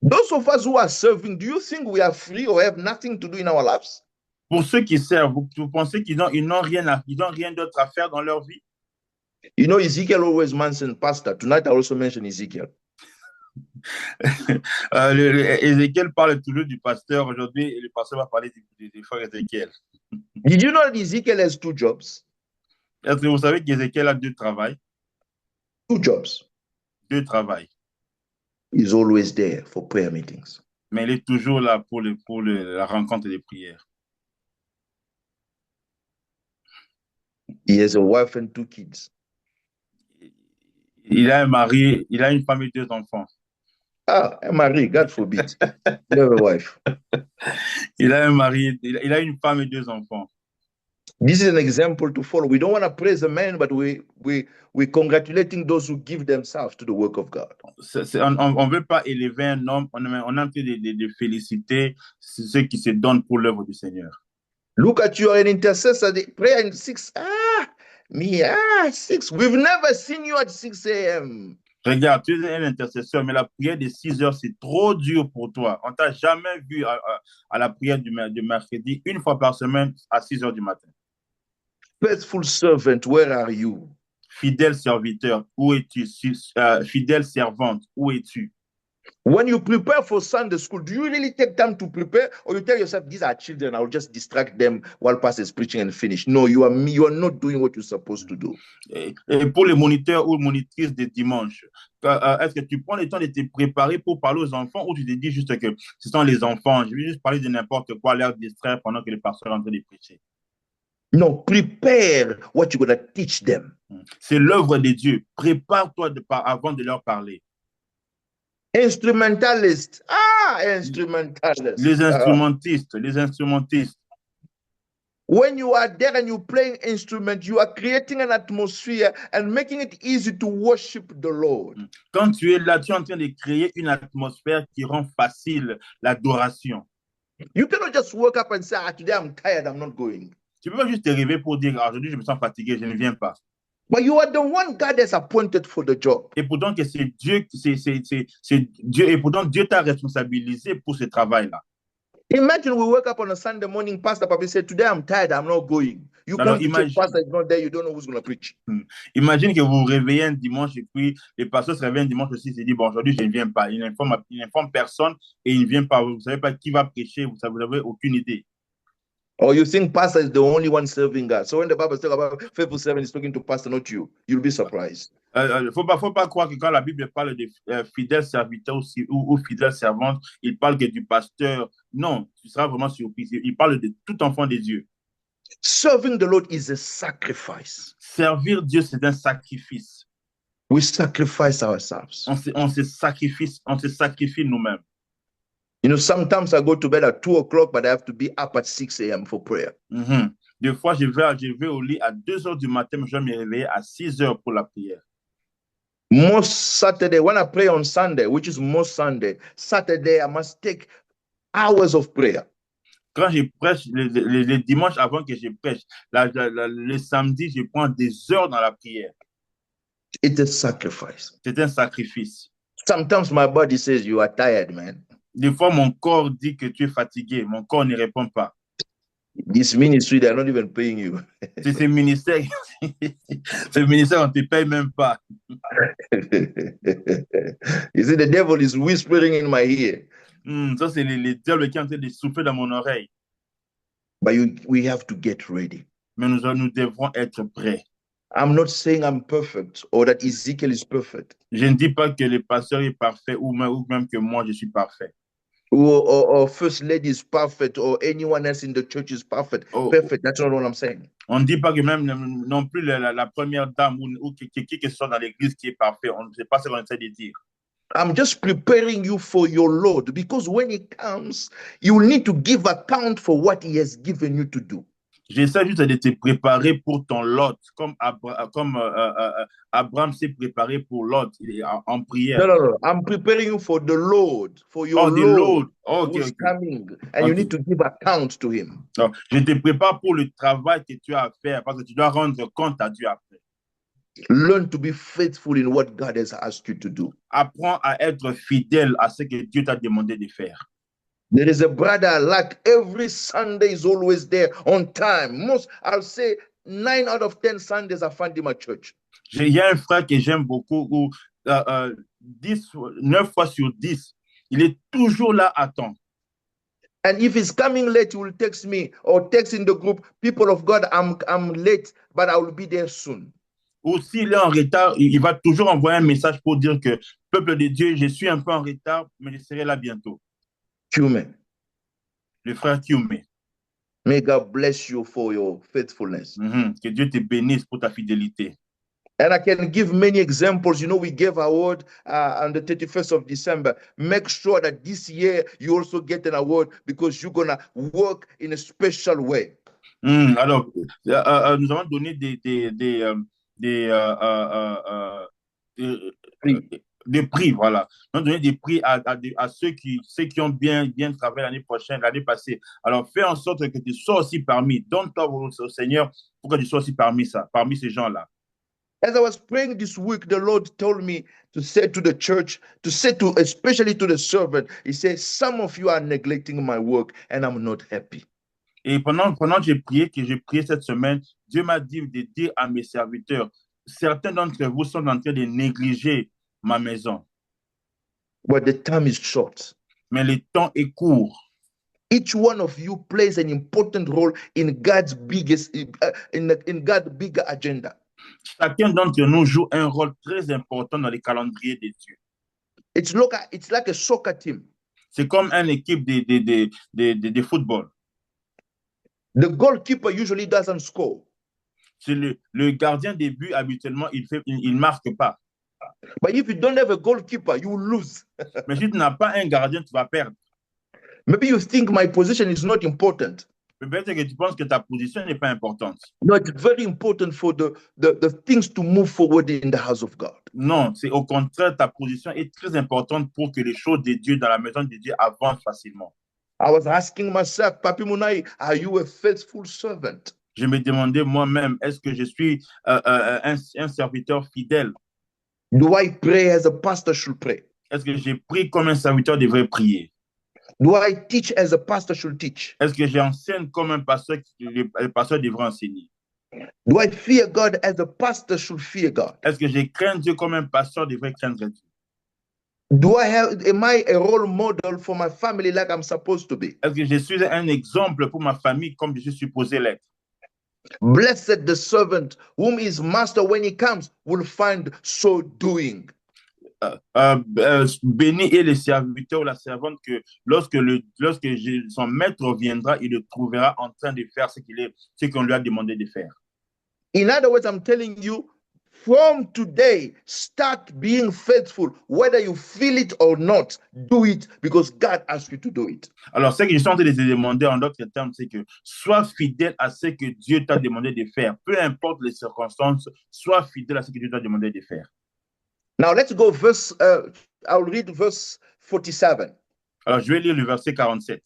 Those of us who are serving, do you think we are free or have nothing to do in our lives? Pour ceux qui servent, vous pensez qu'ils n'ont rien d'autre à faire dans leur vie? You know, Ezekiel always mentions pastor. Tonight I also mention Ezekiel. Ézéchiel parle toujours du pasteur aujourd'hui et le pasteur va parler du frère Ézéchiel. Did you know that Ezekiel has 2 jobs? Est-ce que vous savez qu'Ézéchiel a 2 travails? 2 jobs. 2 travails. He's always there for prayer meetings. Mais il est toujours là pour la rencontre des prières. He has a wife and 2 kids. Il a un mari, il a une femme et 2 enfants. Ah, Marie, God forbid. You have a wife. Il a un mari, il a une femme et 2 enfants. This is an example to follow. We don't want to praise the man, but we're congratulating those who give themselves to the work of God. On veut pas élever un homme, on a envie de féliciter ceux qui se donnent pour l'œuvre du Seigneur. Look at you, an intercessor. The prayer in 6. 6. We've never seen you at 6 a.m. Regarde, tu es un intercesseur, mais la prière de 6 heures, c'est trop dur pour toi. On t'a jamais vu à la prière du mercredi, une fois par semaine, à 6 heures du matin. Faithful servant, where are you? Fidèle serviteur, où es-tu? Fidèle servante, où es-tu? When you prepare for Sunday school, do you really take time to prepare, or you tell yourself, these are children, I'll just distract them while pastor is preaching and finish? No, you are not doing what you're supposed to do. Et pour les moniteurs ou monitrices de dimanche, est-ce que tu prends le temps de te préparer pour parler aux enfants ou tu te dis juste que ce sont les enfants, je vais juste parler de n'importe quoi, leur distraire pendant que le pasteur est en train de prêcher? No, prepare what you're going to teach them. C'est l'œuvre de Dieu. Prépare-toi avant de leur parler. Instrumentalists. Instrumentalists. Les instrumentistes. When you are there and you playing instrument, you are creating an atmosphere and making it easy to worship the Lord. Quand tu es là, tu es en train de créer une atmosphère qui rend facile l'adoration. You cannot just wake up and say, today I'm tired, I'm not going. Tu peux pas juste te réveiller pour dire, aujourd'hui je me sens fatigué, je ne viens pas. But you are the one God has appointed for the job. Et pourtant que c'est Dieu, et pourtant Dieu t'a responsabilisé pour ce travail-là. Imagine we wake up on a Sunday morning, Pastor Papi said, today I'm tired, I'm not going. You come to church, Pastor is not there, you don't know who's going to preach. Imagine que vous vous réveillez un dimanche et puis le pasteur se réveille un dimanche aussi, il se dit, bon, aujourd'hui je ne viens pas. Il n'informe personne et il ne vient pas. Vous ne savez pas qui va prêcher, vous n'avez aucune idée. Or you think pastor is the only one serving God. So when the Bible talks about faithful servant is talking to pastor, not you, you'll be surprised. Faut pas croire que quand la Bible parle de fidèle serviteur ou fidèle servante, il parle que du pasteur. Non, tu seras vraiment surpris. Il parle de tout enfant de Dieu. Serving the Lord is a sacrifice. Servir Dieu, c'est un sacrifice. We sacrifice ourselves. On se sacrifie nous-mêmes. You know, sometimes I go to bed at 2 o'clock, but I have to be up at 6 a.m. for prayer. Des fois, je vais au lit à 2 heures du matin, mais je vais me réveiller à 6 heures pour la prière. Most Saturday, when I pray on Sunday, which is most Saturday, I must take hours of prayer. Quand je prêche, le dimanche avant que je prêche, le samedi, je prends des heures dans la prière. It's a sacrifice. C'est un sacrifice. Sometimes my body says, you are tired, man. Des fois, mon corps dit que tu es fatigué. Mon corps ne répond pas. This ministry, they're not even paying you. C'est ce ministère, on ne te paye même pas. You see, the devil is whispering in my ear. Ça, c'est le diable qui est en train de souffler dans mon oreille. But we have to get ready. Mais nous devrons être prêts. I'm not saying I'm perfect or that Ezekiel is perfect. Je ne dis pas que le pasteur est parfait ou même que moi, je suis parfait. or first lady is perfect, or anyone else in the church is perfect. Oh. Perfect. That's not what I'm saying. On ne dit pas que même non plus la première dame ou qui que ce soit dans l'église qui est parfait. On ne sait pas ce qu'on essaie de dire. I'm just preparing you for your Lord, because when he comes, you will need to give account for what he has given you to do. J'essaie juste de te préparer pour ton Lot, comme Abraham s'est préparé pour Lot en prière. No. I'm preparing you for the Lord, for your Oh, the Lord, Lord. Oh, who's okay. coming, and you Okay. need to give account to him. Donc, je te prépare pour le travail que tu as à faire parce que tu dois rendre compte à Dieu après. Learn to be faithful in what God has asked you to do. Apprends à être fidèle à ce que Dieu t'a demandé de faire. There is a brother, like every Sunday is always there on time. I'll say 9 out of 10 Sundays I find him at church. Il y a un frère que j'aime beaucoup où 9 fois sur 10, il est toujours là à temps. And if he's coming late, he will text me or text in the group, people of God, I'm late, but I will be there soon. Ou s'il est en retard, il va toujours envoyer un message pour dire que, peuple de Dieu, je suis un peu en retard, mais je serai là bientôt. Human. Le frère Kiumé. May God bless you for your faithfulness. Que Dieu te bénisse pour ta fidélité. And I can give many examples. You know, we gave our award on the 31st of December. Make sure that this year you also get an award, because you're going to work in a special way. Alors, nous avons donné des prix, voilà. Nous avons donné des prix à ceux qui ont bien travaillé l'année prochaine, l'année passée. Alors, fais en sorte que tu sois aussi parmi. Donne-toi au Seigneur pour que tu sois aussi parmi ces gens-là. As I was praying this week, the Lord told me to say to the church, especially to the servant, he says, some of you are neglecting my work and I'm not happy. Et pendant que j'ai prié cette semaine, Dieu m'a dit de dire à mes serviteurs, certains d'entre vous sont en train de négliger ma maison. But the time is short. Mais le temps est court. Each one of you plays an important role in God's in God's bigger agenda. Chacun d'entre nous joue un rôle très important dans les calendriers de Dieu. It's like a soccer team. C'est comme une équipe de football. The goalkeeper usually doesn't score. C'est le gardien des buts, habituellement, il marque pas. But if you don't have a goalkeeper, you will lose. Mais si tu n'as pas un gardien, tu vas perdre. Maybe you think my position is not important. Peut-être que tu penses que ta position n'est pas importante. No, it's very important for the things to move forward in the house of God. Non, c'est au contraire, ta position est très importante pour que les choses de Dieu dans la maison de Dieu avancent facilement. I was asking myself, Papi Munai, are you a faithful servant? Je me demandais moi-même, est-ce que je suis un serviteur fidèle? Do I pray as a pastor should pray? Est-ce que j'ai pris comme un serviteur devrait prier? Do I teach as a pastor should teach? Est-ce que j'enseigne comme un pasteur, le pasteur devrait enseigner? Do I fear God as a pastor should fear God? Est-ce que je crains Dieu comme un pasteur devrait craindre Dieu? Am I a role model for my family like I'm supposed to be? Est-ce que je suis un exemple pour ma famille comme je suis supposé l'être? Blessed the servant whom his master when he comes will find so doing. Béni est le serviteur ou la servante que lorsque son maître viendra, il le trouvera en train de faire ce qu'on lui a demandé de faire. In other words, I'm telling you, from today, start being faithful. Whether you feel it or not, do it because God asked you to do it. Alors, ce que je suis en train de te demander en d'autres termes, c'est que sois fidèle à ce que Dieu t'a demandé de faire. Peu importe les circonstances, sois fidèle à ce que Dieu t'a demandé de faire. Now let's go I'll read verse 47. Alors, je vais lire le verset 47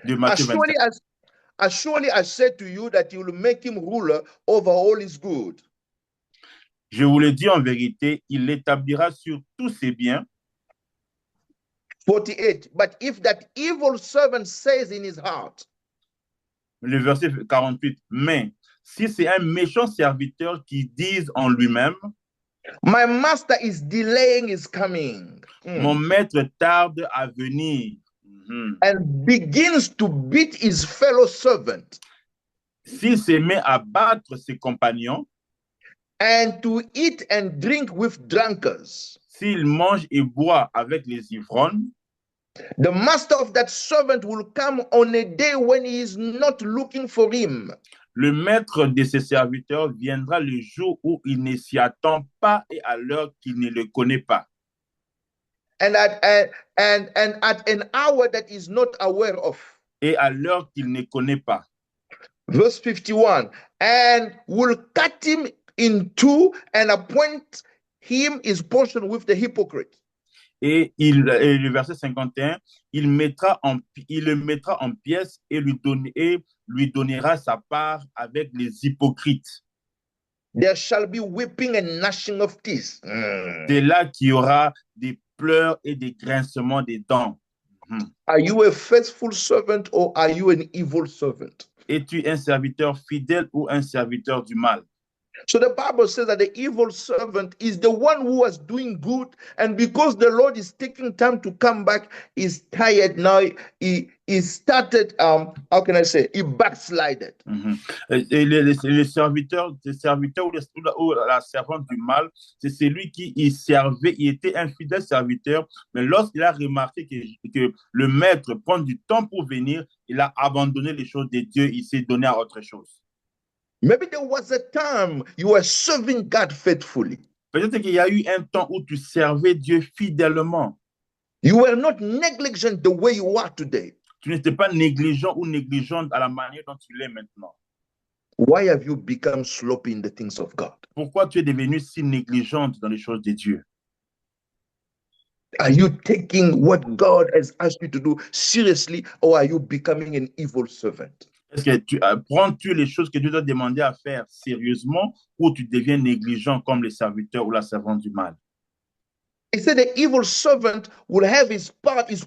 de Matthieu 27. Surely I said to you that you will make him ruler over all his good. Je vous le dis en vérité, il l'établira sur tous ses biens. 48. But if that evil servant says in his heart, le verset 48, mais si c'est un méchant serviteur qui dise en lui-même, my master is delaying his coming. Mon maître tarde à venir. And begins to beat his fellow servant. S'il se met à battre ses compagnons. And to eat and drink with drunkards. S'il mange et boit avec les ivrognes. The master of that servant will come on a day when he is not looking for him. Le maître de ses serviteurs viendra le jour où il ne s'y attend pas et à l'heure qu'il ne le connaît pas. And at an hour that he's not aware of. Et à l'heure qu'il ne connaît pas. Verse 51, and will cut him in two and appoint him his portion with the hypocrite. Et le verset 51, il le mettra en pièces et lui donnera sa part avec les hypocrites. There shall be weeping and gnashing of teeth. C'est là qu'il y aura des pleurs et des grincements des dents. Are you a faithful servant or are you an evil servant? Es-tu un serviteur fidèle ou un serviteur du mal? So the Bible says that the evil servant is the one who was doing good, and because the Lord is taking time to come back, he's tired now. He started, how can I say, he backslided. Et le serviteur ou la servante du mal, c'est celui qui il était un fidèle serviteur, mais lorsqu'il a remarqué que le maître prend du temps pour venir, il a abandonné les choses de Dieu, il s'est donné à autre chose. Maybe there was a time you were serving God faithfully. Peut-être qu'il y a eu un temps où tu servais Dieu fidèlement. You were not negligent the way you are today. Tu n'étais pas négligent ou négligente à la manière dont tu l'es maintenant. Why have you become sloppy in the things of God? Pourquoi tu es devenue si négligente dans les choses de Dieu? Are you taking what God has asked you to do seriously, or are you becoming an evil servant? Est-ce que prends-tu les choses que Dieu t'a demandé à faire sérieusement ou tu deviens négligent comme le serviteur ou la servante du mal? He said the evil servant will have his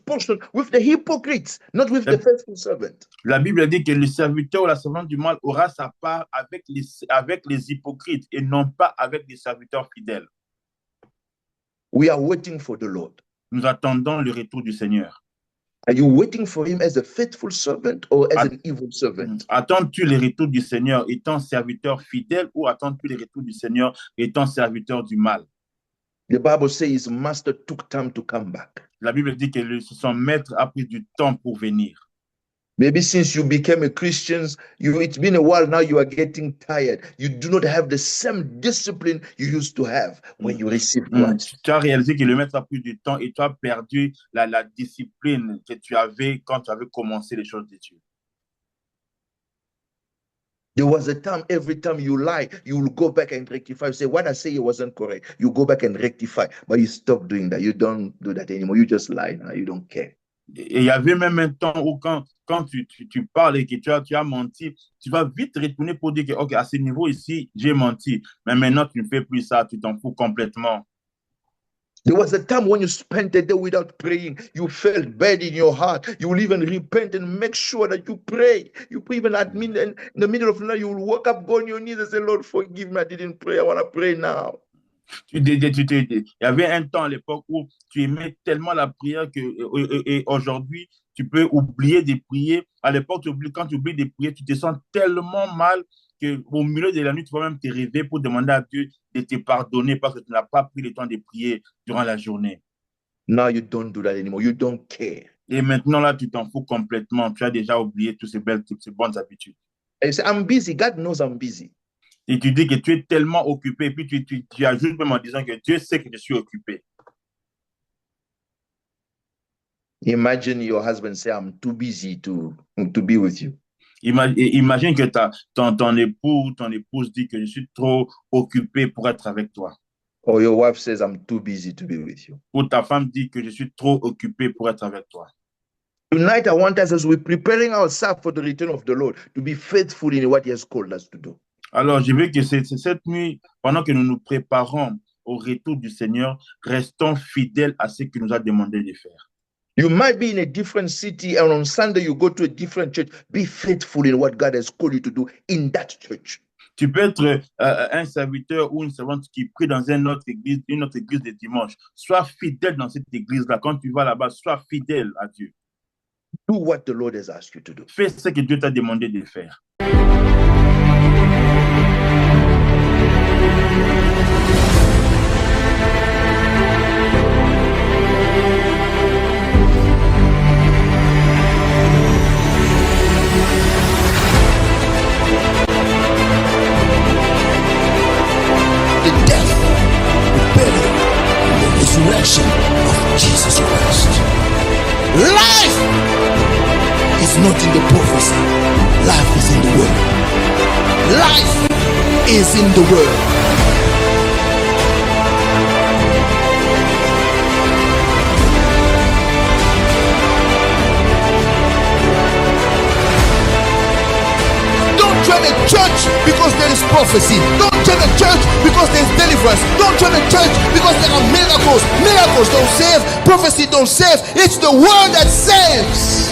portion with the hypocrites, not with the faithful servant. La Bible dit que le serviteur ou la servante du mal aura sa part avec les hypocrites et non pas avec les serviteurs fidèles. We are waiting for the Lord. Nous attendons le retour du Seigneur. Are you waiting for him as a faithful servant or as an evil servant? Attends-tu le retour du Seigneur étant serviteur fidèle ou attends-tu le retour du Seigneur étant serviteur du mal? The Bible says his master took time to come back. La Bible dit que son maître a pris du temps pour venir. Maybe since you became a Christian, it's been a while now, you are getting tired. You do not have the same discipline you used to have when you received Christ. Tu as réalisé que le maître a pris du temps et tu as perdu la discipline que tu avais quand tu avais commencé les choses de Dieu. There was a time, every time you lie, you will go back and rectify. You say, what I say it wasn't correct. You go back and rectify, but you stop doing that. You don't do that anymore. You just lie now. You don't care. Et il y avait même un temps où quand tu parles et que tu as menti, tu vas vite retourner pour dire que, OK, à ce niveau ici, j'ai menti. Mais maintenant, tu ne fais plus ça, tu t'en fous complètement. There was a time when you spent a day without praying. You felt bad in your heart. You will even repent and make sure that you pray. You pray even in the middle of the night. You will wake up, go on your knees and say, Lord, forgive me. I didn't pray. I want to pray now. Il y avait un temps à l'époque où tu aimais tellement la prière et aujourd'hui, tu peux oublier de prier. À l'époque, quand tu oublies de prier, tu te sens tellement mal qu'au milieu de la nuit, tu vas même te réveiller pour demander à Dieu de te pardonner parce que tu n'as pas pris le temps de prier durant la journée. Now you don't do that anymore. You don't care. Et maintenant, là, tu t'en fous complètement. Tu as déjà oublié toutes ces bonnes habitudes. And you say, I'm busy. God knows I'm busy. Et tu dis que tu es tellement occupé, et puis tu ajoutes même en disant que Dieu sait que je suis occupé. Imagine your husband say, I'm too busy to be with you. Imagine que ton époux ou ton épouse dit que je suis trop occupé pour être avec toi. Or your wife says, I'm too busy to be with you. Ou ta femme dit que je suis trop occupé pour être avec toi. Tonight, I want us, as we're preparing ourselves for the return of the Lord, to be faithful in what he has called us to do. Alors, je veux que cette nuit, pendant que nous nous préparons au retour du Seigneur, restons fidèles à ce qu'il nous a demandé de faire. You might be in a different city, and on Sunday you go to a different church. Be faithful in what God has called you to do in that church. Tu peux être un serviteur ou une servante qui prie dans une autre église de dimanche. Sois fidèle dans cette église-là. Quand tu vas là-bas, sois fidèle à Dieu. Do what the Lord has asked you to do. Fais ce que Dieu t'a demandé de faire. resurrection of Jesus Christ. Life is not in the prophecy. Life is in the word. Life is in the word. Don't join a church because there is prophecy. Don't join a church because there is deliverance. Don't join a church because there are miracles. Miracles don't save. Prophecy don't save. It's the word that saves.